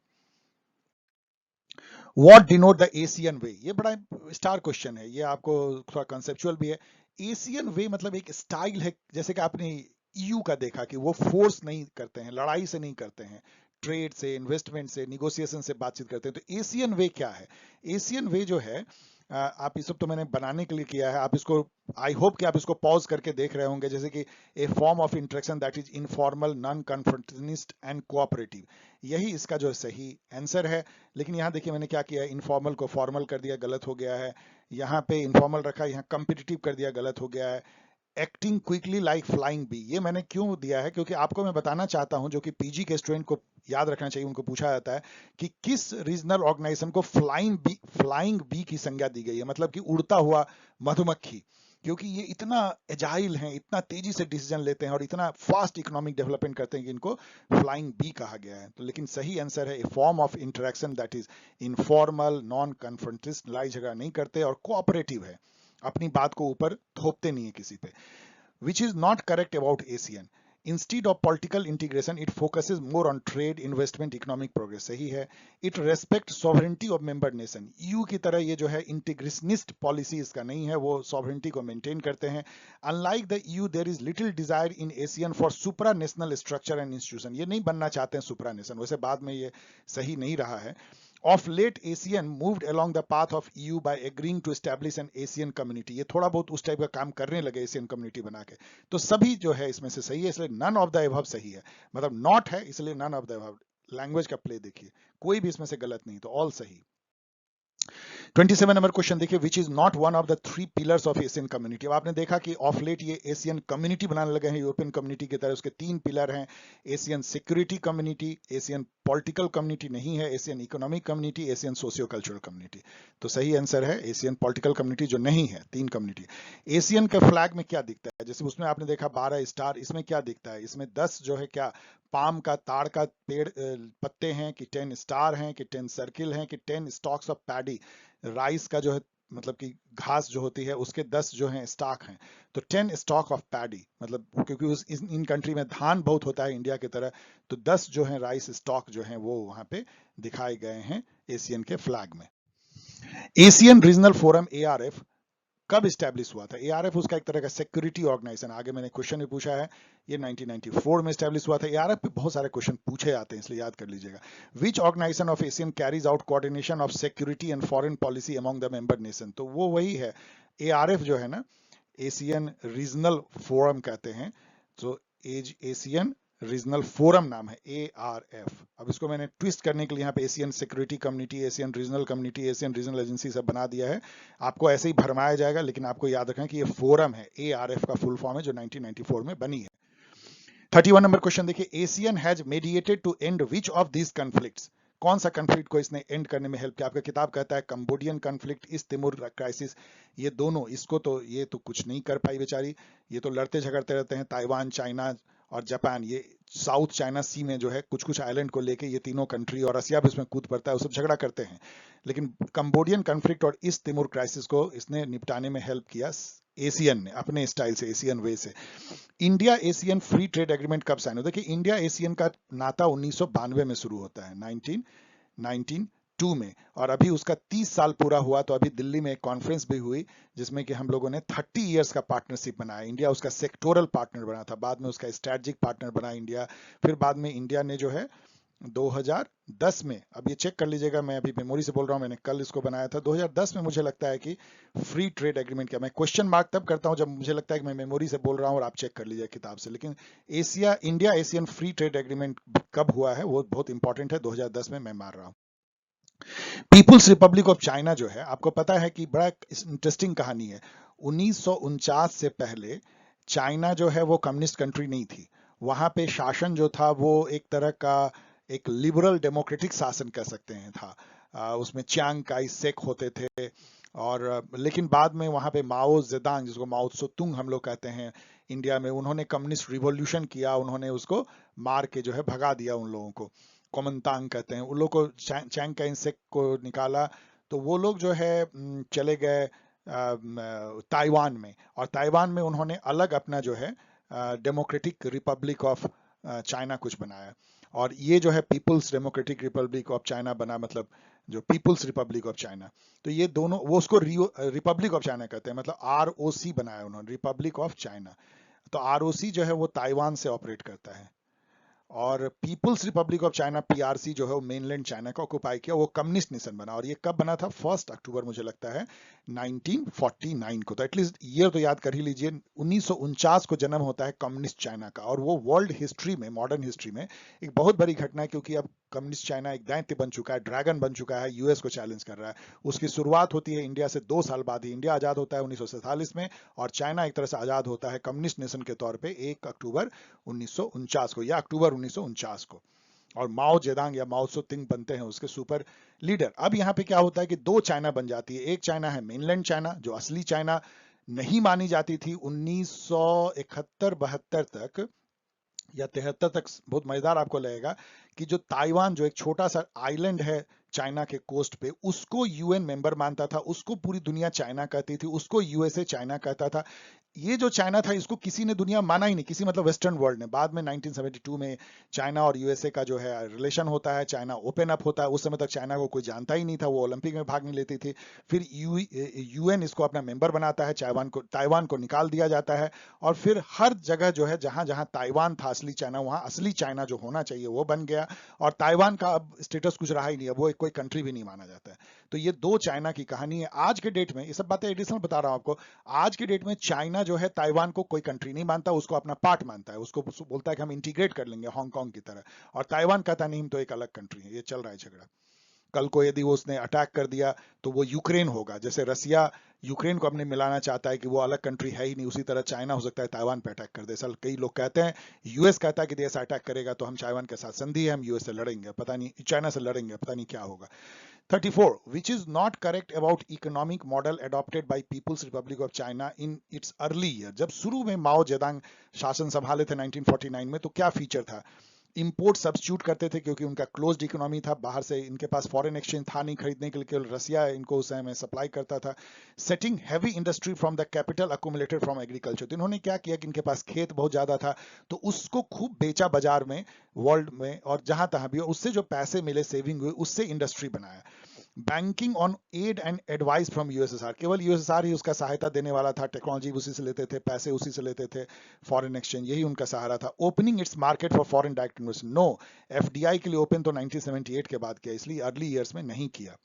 वॉट डिनोट द एशियन वे, ये बड़ा स्टार क्वेश्चन है, ये आपको थोड़ा कंसेप्चुअल भी है। एशियन वे मतलब एक स्टाइल है, जैसे कि आपने ईयू का देखा कि वो फोर्स नहीं करते हैं, लड़ाई से नहीं करते हैं, ट्रेड से, इन्वेस्टमेंट से, निगोशिएशन से बातचीत करते हैं। तो एशियन वे क्या है? एशियन वे जो है, आप इस सब तो मैंने बनाने के लिए किया है, आप इसको, आई होप कि आप इसको पॉज करके देख रहे होंगे, जैसे कि a form of interaction that is informal, non confrontationist and cooperative. यही इसका जो सही आंसर है। लेकिन यहाँ देखिए मैंने क्या किया, इनफॉर्मल को फॉर्मल कर दिया, गलत हो गया है। यहाँ पे इनफॉर्मल रखा, यहाँ कम्पिटिटिव कर दिया, गलत हो गया है। Acting quickly like flying bee, ये मैंने क्यों दिया है, क्योंकि आपको मैं बताना चाहता हूं, जो कि पीजी के स्टूडेंट को याद रखना चाहिए, उनको पूछा जाता है कि किस रीजनल ऑर्गेनाइजेशन को फ्लाइंग बी की संज्ञा दी गई है, मतलब कि उड़ता हुआ मधुमक्खी। क्योंकि ये इतना एजाइल हैं, इतना तेजी से डिसीजन लेते हैं और इतना फास्ट इकोनॉमिक डेवलपमेंट करते हैं कि इनको फ्लाइंग बी कहा गया है। तो लेकिन सही आंसर है a form of interaction that is informal, non confrontist, लड़ाई झगड़ा नहीं करते, और कोऑपरेटिव है, अपनी बात को ऊपर थोपते नहीं है किसी पे। Which is not correct about ASEAN. Instead of political integration, it focuses more on trade, investment, economic progress. सही है। It respects sovereignty of member nation. EU की तरह ये जो है integrationist policy इसका नहीं है, वो sovereignty को maintain करते हैं। Unlike the EU, there is little desire in ASEAN for supranational structure and institution. ये नहीं बनना चाहते हैं supranational, वैसे बाद में ये सही नहीं रहा है। Of late, ASEAN moved along the path of EU by agreeing to establish an ASEAN community. ये थोड़ा बहुत उस टाइप का काम करने लगे ASEAN community बना के। तो सभी जो है इसमें से सही है, इसलिए none of the above सही है। मतलब not है, इसलिए none of the above। Language का प्ले देखिए, कोई भी इसमें से गलत नहीं, तो ऑल सही। 27 नंबर क्वेश्चन देखिए, विच is not one of the 3 pillars of Asian community. अब आपने देखा कि ऑफ लेट ये एशियन कम्युनिटी बनाने लगे हैं यूरोपियन कम्युनिटी की तरह। उसके 3 पिलर हैं, Asian security community, Asian political community नहीं है, Asian economic community, Asian socio cultural community. तो सही आंसर है एशियन पॉलिटिकल कम्युनिटी, जो नहीं है। 3 कम्युनिटी। एशियन के फ्लैग में क्या दिखता है? जैसे उसमें आपने देखा 12 स्टार, इसमें क्या दिखता है? इसमें 10 जो है क्या पाम का, ताड़ का पेड़ पत्ते हैं, कि 10 स्टार हैं, कि 10 सर्किल हैं, कि 10 स्टॉक्स ऑफ पैडी, राइस का जो है मतलब कि घास जो होती है उसके 10 जो हैं स्टॉक हैं, तो 10 स्टॉक ऑफ पैडी, मतलब क्योंकि इन कंट्री में धान बहुत होता है इंडिया की तरह, तो 10 जो हैं राइस स्टॉक जो हैं वो वहां पे दिखाए गए हैं एशियन के फ्लैग में। एशियन रीजनल फोरम ARF कब स्टैब्लिश हुआ था? ARF उसका एक तरह का सिक्योरिटी ऑर्गेनाइजेशन, आगे मैंने क्वेश्चन भी पूछा है, ये 1994 में स्टैब्लिश हुआ था। ARF पे बहुत सारे क्वेश्चन पूछे जाते हैं, इसलिए याद कर लीजिएगा। Which organisation of Asian carries out coordination of security and foreign policy among the member nation, तो वो वही है। ARF जो है ना, एशियन रीजनल फोरम कहते हैं, तो एशियन रीजनल फोरम नाम है ARF। अब इसको मैंने ट्विस्ट करने के लिए यहाँ पे Asian security community, Asian regional community, Asian regional agency सब बना दिया है। आपको ऐसे ही भरमाया जाएगा, लेकिन आपको याद रखना कि ये फोरम है, ARF का फुल फॉर्म है, जो 1994 में बनी है। 31 नंबर क्वेश्चन देखिए, ASEAN has mediated to end which of this conflicts, कौन सा कॉन्फ्लिक्ट को इसने एंड करने में हेल्प किया? आपका किताब कहता है कंबोडियन कॉन्फ्लिक्ट, इस तिमुर क्राइसिस, ये दोनों, इसको तो ये तो कुछ नहीं कर पाई बेचारी, ये तो लड़ते झगड़ते रहते हैं। ताइवान, चाइना और जापान, ये साउथ चाइना सी में जो है कुछ कुछ आइलैंड को लेके ये तीनों कंट्री, और रसिया भी इसमें कूद पड़ता है, वो सब झगड़ा करते हैं। लेकिन कंबोडियन कॉन्फ्लिक्ट और इस तिमुर क्राइसिस को इसने निपटाने में हेल्प किया एशियन ने, अपने स्टाइल से, एशियन वे से। India Asian free trade agreement कब साइन हुआ? देखिए, इंडिया एशियन का नाता 1992 में शुरू होता है, 1992 में, और अभी उसका 30 साल पूरा हुआ, तो अभी दिल्ली में एक कॉन्फ्रेंस भी हुई जिसमें कि हम लोगों ने 30 इयर्स का पार्टनरशिप बनाया। इंडिया उसका सेक्टोरल पार्टनर बना था, बाद में उसका स्ट्रेटेजिक पार्टनर बना इंडिया। फिर बाद में इंडिया ने जो है 2010 में, अब ये चेक कर लीजिएगा, मैं अभी मेमोरी से बोल रहा हूँ, मैंने कल इसको बनाया था, 2010 में मुझे लगता है कि फ्री ट्रेड एग्रीमेंट किया। मैं क्वेश्चन मार्क तब करता हूँ जब मुझे लगता है कि मैं मेमोरी से बोल रहा हूँ, और आप चेक कर लीजिए किताब से। लेकिन India Asian free trade agreement कब हुआ है वो बहुत इंपॉर्टेंट है, 2010 में मैं मार रहा हूँ। पीपुल्स रिपब्लिक ऑफ चाइना जो है, आपको पता है कि बड़ा इंटरेस्टिंग कहानी है। 1949 से पहले चाइना जो है वो कम्युनिस्ट कंट्री नहीं थी। वहां पे शासन जो था वो एक तरह का एक लिबरल डेमोक्रेटिक शासन कह सकते हैं था। उसमें चियांग काई शेक होते थे, और लेकिन बाद में वहां पे माओ जेदांग, जिसको माओ त्सो तुंग हम लोग कहते हैं इंडिया में, उन्होंने कम्युनिस्ट रिवॉल्यूशन किया, उन्होंने उसको मार के जो है भगा दिया उन लोगों को, कोमनतांग कहते हैं उन लोग को, चैंग काई शेक को निकाला। तो वो लोग जो है चले गए ताइवान में, और ताइवान में उन्होंने अलग अपना जो है डेमोक्रेटिक रिपब्लिक ऑफ चाइना कुछ बनाया, और ये जो है people's democratic republic of China बना, मतलब जो पीपुल्स रिपब्लिक ऑफ चाइना। तो ये दोनों, वो उसको रिपब्लिक ऑफ चाइना कहते हैं, मतलब ROC बनाया उन्होंने, रिपब्लिक ऑफ चाइना। तो ROC जो है वो ताइवान से ऑपरेट करता है, और people's republic of China PRC जो है वो मेनलैंड चाइना का ऑक्युपाई किया, वो कम्युनिस्ट नेशन बना। और ये कब बना था? 1 अक्टूबर मुझे लगता है 1949 को। तो एटलीस्ट ईयर तो याद कर ही लीजिए। 1949 को जन्म होता है कम्युनिस्ट चाइना का, और वो वर्ल्ड हिस्ट्री में, मॉडर्न हिस्ट्री में एक बहुत बड़ी घटना है, क्योंकि अब कम्युनिस्ट चाइना एक दैत्य बन चुका है, ड्रैगन बन चुका है, यूएस को चैलेंज कर रहा है। उसकी शुरुआत होती है इंडिया से 2 साल बाद ही। इंडिया आजाद होता है 1947 में, और चाइना एक तरह से आजाद होता है कम्युनिस्ट नेशन के तौर पे 1 अक्टूबर 1949 को, या अक्टूबर 1949 को। और माओ जेदांग या माओ त्सो तुंग बनते हैं उसके सुपर लीडर। अब यहाँ पे क्या होता है कि 2 चाइना बन जाती है। एक चाइना है मेनलैंड चाइना, जो असली चाइना नहीं मानी जाती थी 1971-72 तक या 73 तक। बहुत मजेदार आपको लगेगा कि जो ताइवान, जो एक छोटा सा आइलैंड है चाइना के कोस्ट पे, उसको UN मेंबर मानता था, उसको पूरी दुनिया चाइना कहती थी, उसको USA चाइना कहता था। ये जो चाइना था, इसको किसी ने दुनिया माना ही नहीं, किसी मतलब वेस्टर्न वर्ल्ड ने। बाद में 1972 में चाइना और USA का जो है रिलेशन होता है, चाइना ओपन अप होता है। उस समय तक चाइना को कोई जानता ही नहीं था, वो ओलंपिक में भाग नहीं लेती थी। फिर UN इसको अपना मेंबर बनाता है, ताइवान को निकाल दिया जाता है, और फिर हर जगह जो है, जहां जहां ताइवान था असली चाइना, वहां असली चाइना जो होना चाहिए वो बन गया, और ताइवान का अब स्टेटस कुछ रहा ही नहीं, अब वो कोई कंट्री भी नहीं माना जाता है। तो ये 2 चाइना की कहानी है। आज के डेट में, ये सब बातें एडिशनल बता रहा हूं आपको, आज के डेट में चाइना जो है ताइवान को कोई कंट्री नहीं मानता, उसको अपना पार्ट मानता है, उसको बोलता है कि हम इंटीग्रेट कर लेंगे हांगकांग की तरह, और ताइवान कहता नहीं, हम तो एक अलग कंट्री है। ये चल रहा है झगड़ा। कल को यदि वो उसने अटैक कर दिया तो वो यूक्रेन होगा। जैसे रसिया यूक्रेन को अपने मिलाना चाहता है कि वो अलग कंट्री है ही नहीं, उसी तरह चाइना हो सकता है ताइवान पे अटैक कर दे। सल कई लोग कहते हैं, US कहता है कि ऐसा अटैक करेगा तो हम ताइवान के साथ संधि है, हम US से लड़ेंगे, पता नहीं, चाइना से लड़ेंगे, पता नहीं क्या होगा। 34. Which is not correct about economic model adopted by People's Republic of China in its early year? जब शुरू में माओ जेदांग शासन संभाले थे 1949 में, तो क्या फीचर था? इंपोर्ट सब्स्टिट्यूट करते थे क्योंकि उनका क्लोज्ड इकोनॉमी था, बाहर से इनके पास फॉरेन एक्सचेंज था नहीं खरीदने के लिए, केवल रसिया इनको उस समय सप्लाई करता था। Setting heavy industry from the capital accumulated from agriculture, तो इन्होंने क्या किया कि इनके पास खेत बहुत ज्यादा था तो उसको खूब बेचा बाजार में, वर्ल्ड में और जहां तहां भी, उससे जो पैसे मिले सेविंग हुए उससे इंडस्ट्री बनाया। Banking on aid and advice from USSR, केवल यूएसएसआर ही उसका सहायता देने वाला था, टेक्नोलॉजी उसी से लेते थे, पैसे उसी से लेते थे, फॉरेन एक्सचेंज यही उनका सहारा था। Opening its market for foreign direct investment, no, FDI के लिए ओपन तो 1978 के बाद किया, इसलिए अर्ली ईयर्स में नहीं किया।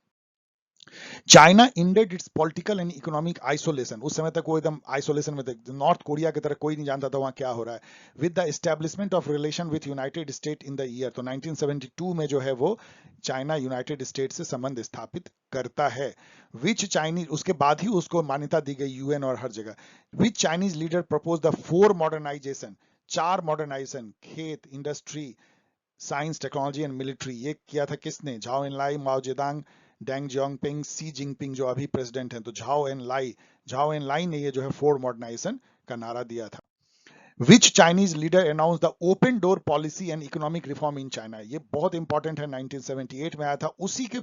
China ended it's political and economic isolation, उस समय तक वो एकदम आइसोलेशन में थे, नॉर्थ कोरिया की तरह कोई नहीं जानता था वहां क्या हो रहा है। With the establishment of relation with United state in the year, तो 1972 में जो है वो चाइना यूनाइटेड स्टेट से संबंध स्थापित करता है। विच चाइनीज, उसके बाद ही उसको मान्यता दी गई यूएन और हर जगह। Which Chinese leader propose the 4 modernisation, 4 modernisation, खेत, industry, science, technology and military, ये किया था किसने? Zhou Enlai, Mao Zedong, Deng Xiaoping, Xi Jinping जो अभी प्रेसिडेंट हैं, तो झाओ एन लाई ने ये जो है 4 मॉडर्नाइजेशन का नारा दिया था। Which Chinese leader announce the open door policy and economic reform in China, ये बहुत इंपॉर्टेंट है, 1978 में आया था। उसी के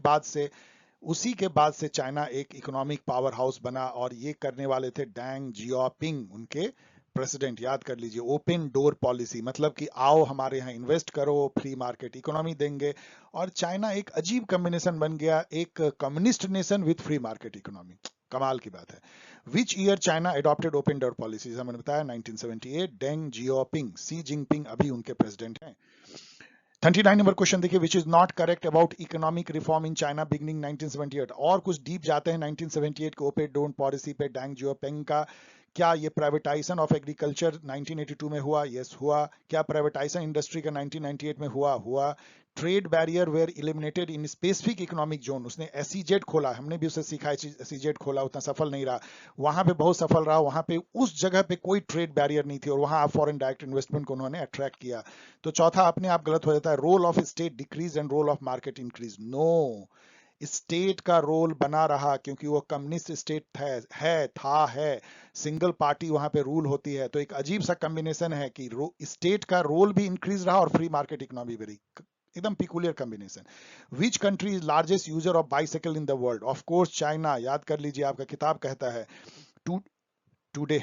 बाद से चाइना एक इकोनॉमिक पावर हाउस बना और ये करने वाले थे डेंग जियाओपिंग, उनके प्रेसिडेंट, याद कर लीजिए। ओपन डोर पॉलिसी मतलब कि आओ हमारे यहाँ इन्वेस्ट करो, फ्री मार्केट इकोनॉमी देंगे, और चाइना एक अजीब कॉम्बिनेशन बन गया, एक communist nation with free market economy, कमाल की बात है। Which year China adopted open door policy, मैंने बताया 1978, डेंग जियाओपिंग, सी जिनपिंग अभी उनके प्रेसिडेंट हैं। 39 नंबर क्वेश्चन देखिए, विच is not correct about economic reform in China beginning 1978, और कुछ डीप जाते हैं 1978 के ओपन डोर पॉलिसी पे, डेंग जियाओपिंग का। क्या ये प्राइवेटाइजेशन ऑफ एग्रीकल्चर 1982 में हुआ? यस हुआ। क्या प्राइवेटाइजेशन इंडस्ट्री का 1998 में हुआ। Trade barrier were eliminated in specific economic zone, उसने एसईजेड खोला, हमने भी उससे सीखा है, एसईजेड खोला, उतना सफल नहीं रहा, वहां पे बहुत सफल रहा, वहां पे उस जगह पे कोई ट्रेड बैरियर नहीं थी और वहां फॉरेन डायरेक्ट इन्वेस्टमेंट को उन्होंने अट्रैक्ट किया। तो चौथा अपने आप गलत हो जाता है, role of state decrease and role of market increase, no, state का रोल बना रहा क्योंकि वो कम्युनिस्ट स्टेट है, सिंगल पार्टी वहां पे रूल होती है, तो एक अजीब सा कॉम्बिनेशन है कि स्टेट का रोल भी इंक्रीज रहा और फ्री मार्केट इकोनॉमी भी रही, एकदम peculiar combination. Which country is largest user of bicycle in the world? Of course China, याद कर लीजिए, आपका किताब कहता है टुडे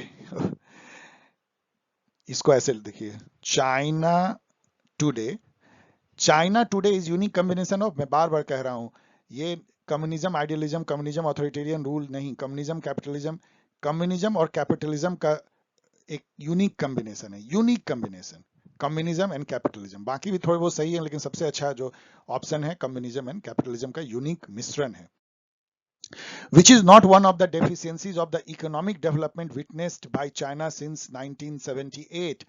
इसको ऐसे देखिए, today China today is unique combination of, मैं बार बार कह रहा हूं, ये communism idealism, communism authoritarian rule नहीं, कम्युनिज्म और कैपिटलिज्म का एक यूनिक कॉम्बिनेशन है, unique combination, communism and capitalism. बाकी भी थोड़े बहुत सही है लेकिन सबसे अच्छा जो ऑप्शन है कम्युनिज्म एंड कैपिटलिज्म का यूनिक मिश्रण है। Which is not one of the deficiencies of the economic development witnessed by China since 1978,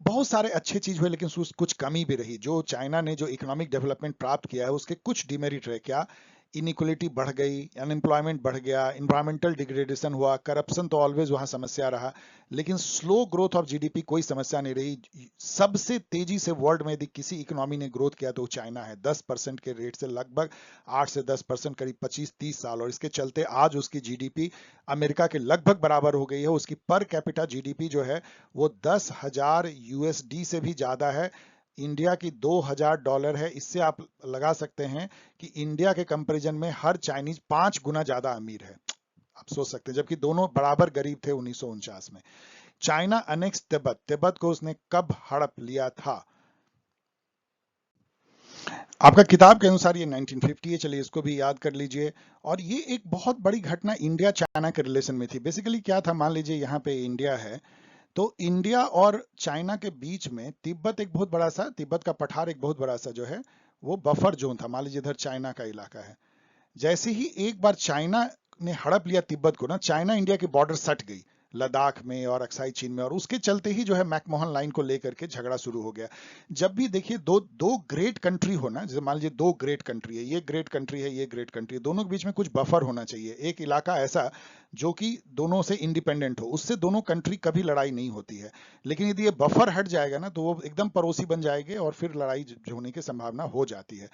बहुत सारे अच्छे चीज हुए लेकिन कुछ कमी भी रही, जो चाइना ने जो इकोनॉमिक डेवलपमेंट प्राप्त किया है उसके कुछ डिमेरिट रहे। क्या? इनइक्वलिटी बढ़ गई, अनएम्प्लॉयमेंट बढ़ गया, इन्वायरमेंटल डिग्रेडेशन हुआ, करप्शन तो ऑलवेज वहां समस्या रहा, लेकिन स्लो ग्रोथ ऑफ जीडीपी कोई समस्या नहीं रही। सबसे तेजी से वर्ल्ड में यदि किसी इकोनॉमी ने ग्रोथ किया तो चाइना है, 10% के रेट से लगभग 8 से 10%, करीब 25-30 साल, और इसके चलते आज उसकी जीडीपी अमेरिका के लगभग बराबर हो गई है। उसकी पर कैपिटा जीडीपी जो है वो 10,000 यूएसडी से भी ज्यादा है, इंडिया की $2,000 है। इससे आप लगा सकते हैं कि इंडिया के कंपैरिजन में हर चाइनीज 5 गुना ज्यादा अमीर है, आप सोच सकते हैं, जबकि दोनों बराबर गरीब थे 1949 में। चाइना अनेक्स तिब्बत को उसने कब हड़प लिया था? आपका किताब के अनुसार ये 1950 है, चलिए इसको भी याद कर लीजिए। और ये एक बहुत बड़ी घटना इंडिया चाइना के रिलेशन में थी। बेसिकली क्या था, मान लीजिए यहाँ पे इंडिया है, तो इंडिया और चाइना के बीच में तिब्बत का पठार एक बहुत बड़ा सा जो है वो बफर जोन था। मान लीजिए इधर चाइना का इलाका है, जैसे ही एक बार चाइना ने हड़प लिया तिब्बत को ना, चाइना इंडिया की बॉर्डर सट गई लद्दाख में और अक्साई चीन में, और उसके चलते ही जो है मैकमोहन लाइन को लेकर के झगड़ा शुरू हो गया। जब भी देखिए दो ग्रेट कंट्री हो ना, जैसे मान लीजिए 2 ग्रेट कंट्री है, ये ग्रेट कंट्री है, ये ग्रेट कंट्री है, दोनों के बीच में कुछ बफर होना चाहिए, एक इलाका ऐसा जो कि दोनों से इंडिपेंडेंट हो, उससे दोनों कंट्री कभी लड़ाई नहीं होती है। लेकिन यदि ये बफर हट जाएगा ना तो वो एकदम पड़ोसी बन जाएंगे और फिर लड़ाई होने की संभावना हो जाती है।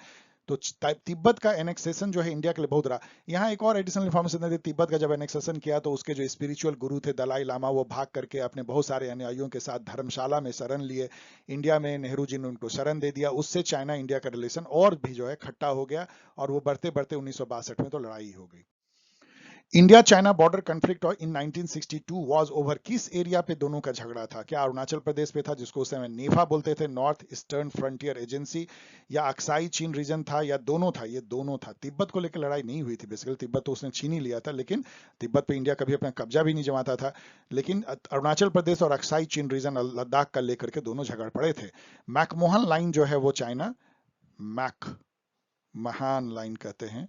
तो तिब्बत का एनेक्सेशन जो है इंडिया के लिए बहुत रहा। यहाँ एक और एडिशनल इन्फॉर्मेशन है, तिब्बत का जब एनेक्सेशन किया तो उसके जो स्पिरिचुअल गुरु थे दलाई लामा, वो भाग करके अपने बहुत सारे अनुयायियों के साथ धर्मशाला में शरण लिए। इंडिया में नेहरू जी ने उनको शरण दे दिया। उससे चाइना इंडिया का रिलेशन और भी जो है खट्टा हो गया, और वो बढ़ते बढ़ते 1962 में तो लड़ाई हो गई। India China border conflict in 1962 was over, किस एरिया पे दोनों का झगड़ा था? क्या अरुणाचल प्रदेश पे था, जिसको उस समय नेफा बोलते थे, नॉर्थ ईस्टर्न फ्रंटियर एजेंसी, या अक्साई चीन रीजन था, या दोनों था? ये दोनों था। तिब्बत को लेकर लड़ाई नहीं हुई थी बेसिकली, तिब्बत तो उसने छीन ही लिया था, लेकिन तिब्बत पे इंडिया कभी अपना कब्जा भी नहीं जमाता था। लेकिन अरुणाचल प्रदेश और अक्साई चीन रीजन लद्दाख का लेकर के दोनों झगड़ पड़े थे। मैकमोहन लाइन जो है वो चाइना, मैक महान लाइन कहते हैं,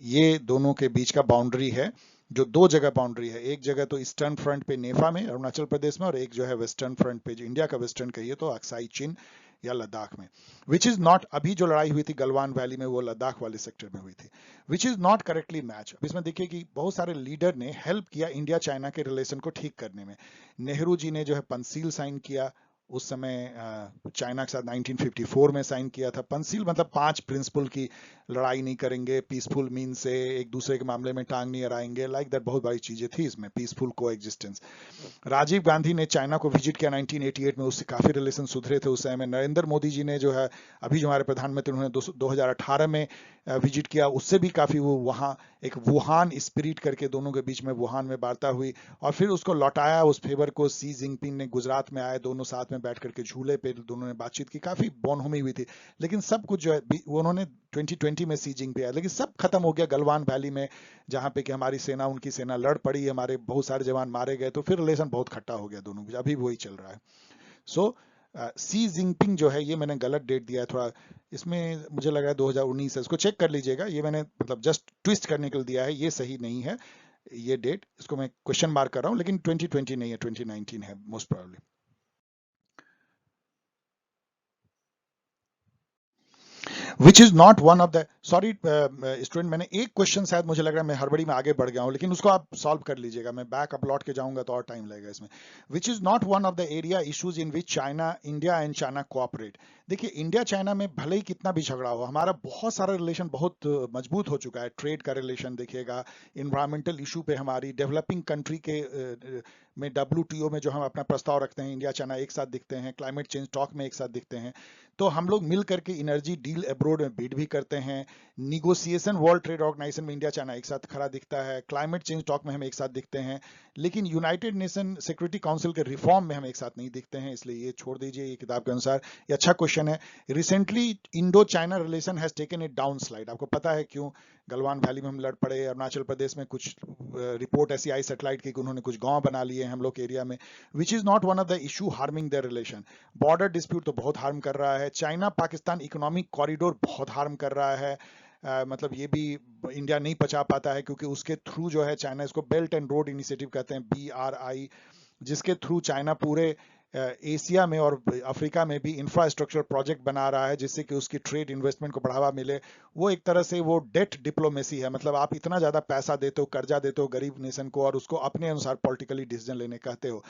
ये दोनों के बीच का बाउंड्री है, जो दो जगह बाउंड्री है। एक जगह तो ईस्टर्न फ्रंट पे नेफा में अरुणाचल प्रदेश में, और एक जो है वेस्टर्न फ्रंट पे, जो इंडिया का वेस्टर्न कहिए तो अक्साई चीन या लद्दाख में। विच इज नॉट, अभी जो लड़ाई हुई थी गलवान वैली में वो लद्दाख वाले सेक्टर में हुई थी। विच इज नॉट करेक्टली मैच। अब इसमें देखिए कि बहुत सारे लीडर ने हेल्प किया इंडिया चाइना के रिलेशन को ठीक करने में। नेहरू जी ने जो है पंसील साइन किया, उस समय चाइना के साथ 1954 में साइन किया था। पंसील मतलब 5 प्रिंसिपल की, लड़ाई नहीं करेंगे, पीसफुल मीन से, एक दूसरे के मामले में टांग नहीं अड़ाएंगे, लाइक दैट, बहुत बड़ी चीजें थी इसमें, पीसफुल को एग्जिस्टेंस। राजीव गांधी ने चाइना को विजिट किया 1988 में, उससे काफी रिलेशन सुधरे थे उस समय में। नरेंद्र मोदी जी ने जो है अभी जो हमारे प्रधानमंत्री, उन्होंने 2018 में विजिट किया, उससे भी काफी वो वहाँ एक वुहान स्पिरिट करके दोनों के बीच में वुहान में वार्ता हुई, और फिर उसको लौटाया उस फेवर को। सी जिनपिंग ने गुजरात में आए, दोनों साथ में बैठ करके झूले पे दोनों ने बातचीत की, काफी बौनहुमी हुई थी। लेकिन सब कुछ जो है उन्होंने 2020 में सी जिनपिंग आया, लेकिन सब खत्म हो गया गलवान वैली में, जहां पे कि हमारी सेना उनकी सेना लड़ पड़ी, हमारे बहुत सारे जवान मारे गए, तो फिर रिलेशन बहुत खट्टा हो गया दोनों के, अभी वही चल रहा है। सो सी जिनपिंग जो है, ये मैंने गलत डेट दिया है थोड़ा, इसमें मुझे लगा है 2019 है, इसको चेक कर लीजिएगा, ये मैंने मतलब जस्ट ट्विस्ट करने के लिए दिया है, ये सही नहीं है ये डेट, इसको मैं क्वेश्चन मार्क कर रहा हूं, लेकिन 2020 नहीं है, 2019 है most probably. Which is not one of the, sorry student, मैंने एक क्वेश्चन शायद मुझे लग रहा है मैं हड़बड़ी में आगे बढ़ गया हूं, लेकिन उसको आप सॉल्व कर लीजिएगा, मैं बैक अप लौट के जाऊंगा तो और टाइम लगेगा इसमें। विच is not one of the area issues in which China, India and China cooperate. देखिए इंडिया चाइना में भले ही कितना भी झगड़ा हो, हमारा बहुत सारा रिलेशन बहुत मजबूत हो चुका है। ट्रेड का रिलेशन देखिएगा, इन्वायरमेंटल इशू पे हमारी डेवलपिंग कंट्री के में WTO में जो हम अपना प्रस्ताव रखते हैं, इंडिया चाइना एक साथ दिखते हैं, क्लाइमेट चेंज टॉक में एक साथ दिखते हैं, तो हम लोग मिल करके एनर्जी डील अब्रोड में बिड भी करते हैं, निगोसिएशन वर्ल्ड ट्रेड ऑर्गेनाइजेशन में इंडिया चाइना एक साथ खड़ा दिखता है, क्लाइमेट चेंज टॉक में हम एक साथ दिखते हैं, लेकिन यूनाइटेड नेशन सिक्योरिटी काउंसिल के रिफॉर्म में हम एक साथ नहीं दिखते हैं, इसलिए ये छोड़ दीजिए, ये किताब के अनुसार। ये अच्छा क्वेश्चन है। Recently Indo China relation has taken a down slide, आपको पता है क्यों? गलवान वैली में हम लड़ पड़े, अरुणाचल प्रदेश में कुछ रिपोर्ट ऐसी आई सैटेलाइट की कि उन्होंने कुछ गांव बना लिए हम लोग एरिया में, विच is not one of the issue harming there relation. Border dispute तो बहुत हार्म कर रहा है, चाइना पाकिस्तान इकोनॉमिक कॉरिडोर बहुत हार्म कर रहा है, मतलब ये भी इंडिया नहीं पचा पाता है, क्योंकि उसके थ्रू जो है चाइना, इसको बेल्ट एंड रोड इनिशिएटिव कहते हैं, BRI, जिसके थ्रू चाइना पूरे एशिया में और अफ्रीका में भी इंफ्रास्ट्रक्चर प्रोजेक्ट बना रहा है, जिससे कि उसकी ट्रेड इन्वेस्टमेंट को बढ़ावा मिले। वो एक तरह से वो डेट डिप्लोमेसी है, मतलब आप इतना ज्यादा पैसा देते हो, कर्जा देते हो गरीब नेशन को, और उसको अपने अनुसार पॉलिटिकली डिसीजन लेने कहते हो।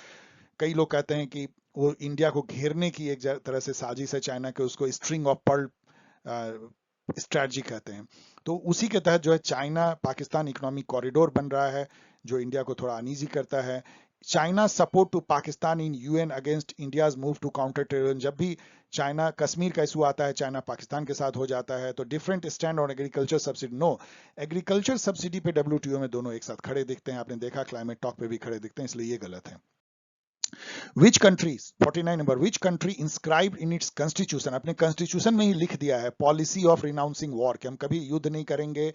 कई लोग कहते हैं कि वो इंडिया को घेरने की एक तरह से साजिश है चाइना के, उसको स्ट्रिंग ऑफ पर्ल स्ट्रैटेजी कहते हैं। तो उसी के तहत जो है चाइना पाकिस्तान इकोनॉमिक कॉरिडोर बन रहा है, जो इंडिया को थोड़ा अनईजी करता है। China support to Pakistan in UN against India's move to counter terrorism, जब भी चाइना कश्मीर का इशू आता है, चाइना पाकिस्तान के साथ हो जाता है। तो different stand on agriculture subsidy, no, agriculture subsidy पे WTO में दोनों एक साथ खड़े दिखते हैं, आपने देखा क्लाइमेट टॉक पे भी खड़े दिखते हैं, इसलिए ये गलत है। Which countries, 49 number, which country inscribe in its constitution, अपने कॉन्स्टिट्यूशन में ही लिख दिया है पॉलिसी ऑफ रिनाउंसिंग वॉर, कि हम कभी युद्ध नहीं करेंगे,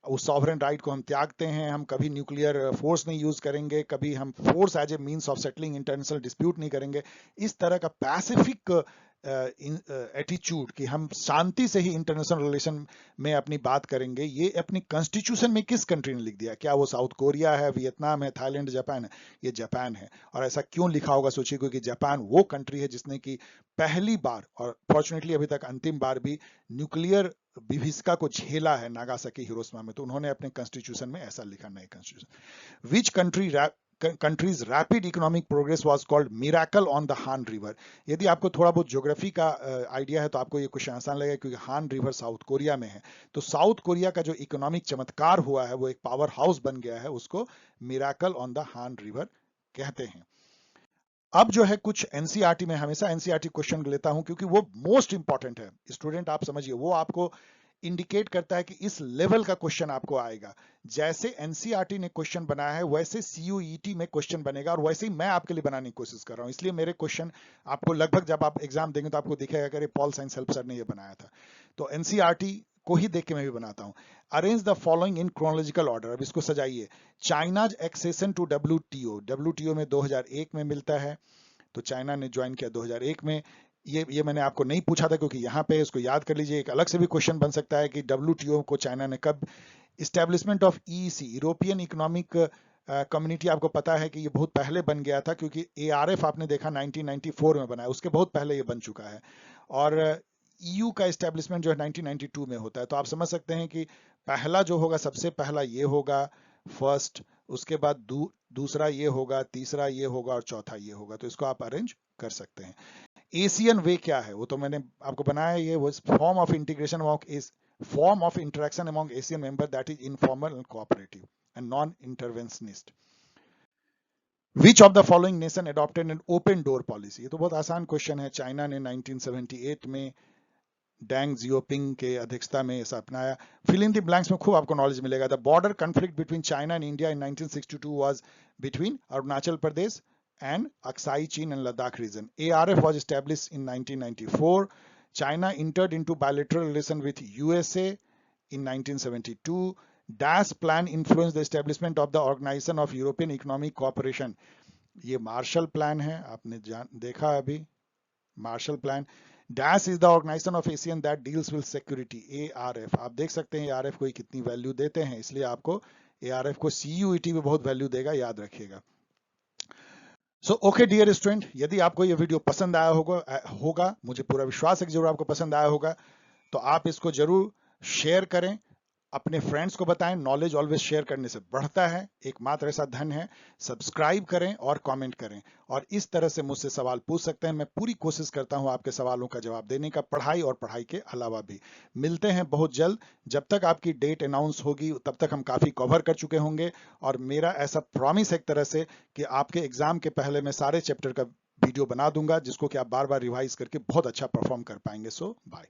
उस सॉवरेन राइट को हम त्यागते हैं, हम कभी न्यूक्लियर फोर्स नहीं यूज करेंगे, कभी हम force as a means of settling international dispute नहीं करेंगे। इस तरह का पैसिफिक एटीट्यूड कि हम शांति से ही इंटरनेशनल रिलेशन में अपनी बात करेंगे, ये अपनी कॉन्स्टिट्यूशन में किस कंट्री ने लिख दिया? क्या वो साउथ कोरिया है, वियतनाम है, थाईलैंड, जापान है? ये जापान है। और ऐसा क्यों लिखा होगा सोचिए, क्योंकि जापान वो कंट्री है जिसने की पहली बार, और फॉर्चुनेटली अभी तक अंतिम बार भी, न्यूक्लियर विभीषिका को झेला है नागासाकी हिरोशिमा में, तो उन्होंने अपने कॉन्स्टिट्यूशन में ऐसा लिखा, नए constitution. Which country country's rapid economic progress was called miracle on the Han River. यदि आपको थोड़ा बहुत ज्योग्राफी का आइडिया है तो आपको ये क्वेश्चन आसान लगेगा, क्योंकि हान रिवर साउथ कोरिया में है। तो साउथ कोरिया का जो इकोनॉमिक चमत्कार हुआ है वो एक पावर हाउस बन गया है, उसको मिराकल ऑन द हान रिवर कहते हैं। अब जो है कुछ एनसीईआरटी में, हमेशा एनसीईआरटी क्वेश्चन लेता हूं क्योंकि वो मोस्ट इंपॉर्टेंट है। स्टूडेंट आप समझिए, वो आपको इंडिकेट करता है कि इस लेवल का क्वेश्चन आपको आएगा। जैसे एनसीईआरटी ने क्वेश्चन बनाया है वैसे सीयूईटी में क्वेश्चन बनेगा, और वैसे ही मैं आपके लिए बनाने की कोशिश कर रहा हूं। इसलिए मेरे क्वेश्चन आपको लगभग, जब आप एग्जाम देंगे तो आपको दिखेगा कि पॉल साइंस हेल्प सर ने ये बनाया था। तो एनसीईआरटी को ही देख के मैं भी बनाता हूं। Arrange the following in chronological order. अब इसको सजाइए। China's accession to WTO, WTO में 2001 में मिलता है, तो चाइना ने ज्वाइन किया 2001 में। ये मैंने आपको नहीं पूछा था क्योंकि यहाँ पे इसको याद कर लीजिए। एक अलग से भी क्वेश्चन बन सकता है कि डब्ल्यूटीओ को चाइना ने कब, establishment of EEC, European economic community, आपको पता है कि ये बहुत पहले बन गया था, क्योंकि एआरएफ आपने देखा 1994 में बना है, उसके बहुत पहले ये बन चुका है। और ईयू का इस्टेब्लिशमेंट जो है 1992 में होता है। तो आप समझ सकते हैं कि पहला जो होगा, सबसे पहला ये होगा फर्स्ट, उसके बाद दूसरा ये होगा, तीसरा ये होगा और चौथा ये होगा। तो इसको आप अरेंज कर सकते हैं। एशियन वे क्या है वो तो मैंने आपको बनाया, ये वो form of integration form of interaction among Asian member that is informal and cooperative and non interventionist. Which of the following nation adopted an open door policy. ये तो बहुत आसान क्वेश्चन है। चाइना ने 1978 में डैंग जियोपिंग के अध्यक्षता में ऐसा अपनाया। फिल इन द ब्लैंक्स में खूब आपको नॉलेज मिलेगा। The border conflict between China and India in 1962 was between Arunachal Pradesh and Aksai Chin and Ladakh region. ARF was established in 1994. China entered into bilateral relation with USA in 1972. DAS plan influenced the establishment of the Organization of European Economic Cooperation. ये Marshall plan है, आपने देखा अभी Marshall plan. DAS is the Organization of ASEAN that deals with security. ARF, आप देख सकते हैं ARF को कितनी वैल्यू देते हैं, इसलिए आपको ARF को CUET में बहुत वैल्यू देगा, याद रखिएगा। सो ओके डियर स्टूडेंट, यदि आपको ये वीडियो पसंद आया होगा, मुझे पूरा विश्वास है कि जरूर आपको पसंद आया होगा, तो आप इसको जरूर शेयर करें, अपने फ्रेंड्स को बताएं। नॉलेज ऑलवेज शेयर करने से बढ़ता है, एकमात्र ऐसा धन है। सब्सक्राइब करें और कमेंट करें, और इस तरह से मुझसे सवाल पूछ सकते हैं। मैं पूरी कोशिश करता हूं आपके सवालों का जवाब देने का, पढ़ाई और पढ़ाई के अलावा भी। मिलते हैं बहुत जल्द। जब तक आपकी डेट अनाउंस होगी तब तक हम काफी कवर कर चुके होंगे, और मेरा ऐसा प्रॉमिस है एक तरह से कि आपके एग्जाम के पहले मैं सारे चैप्टर का वीडियो बना दूंगा, जिसको कि आप बार बार रिवाइज करके बहुत अच्छा परफॉर्म कर पाएंगे। सो बाय।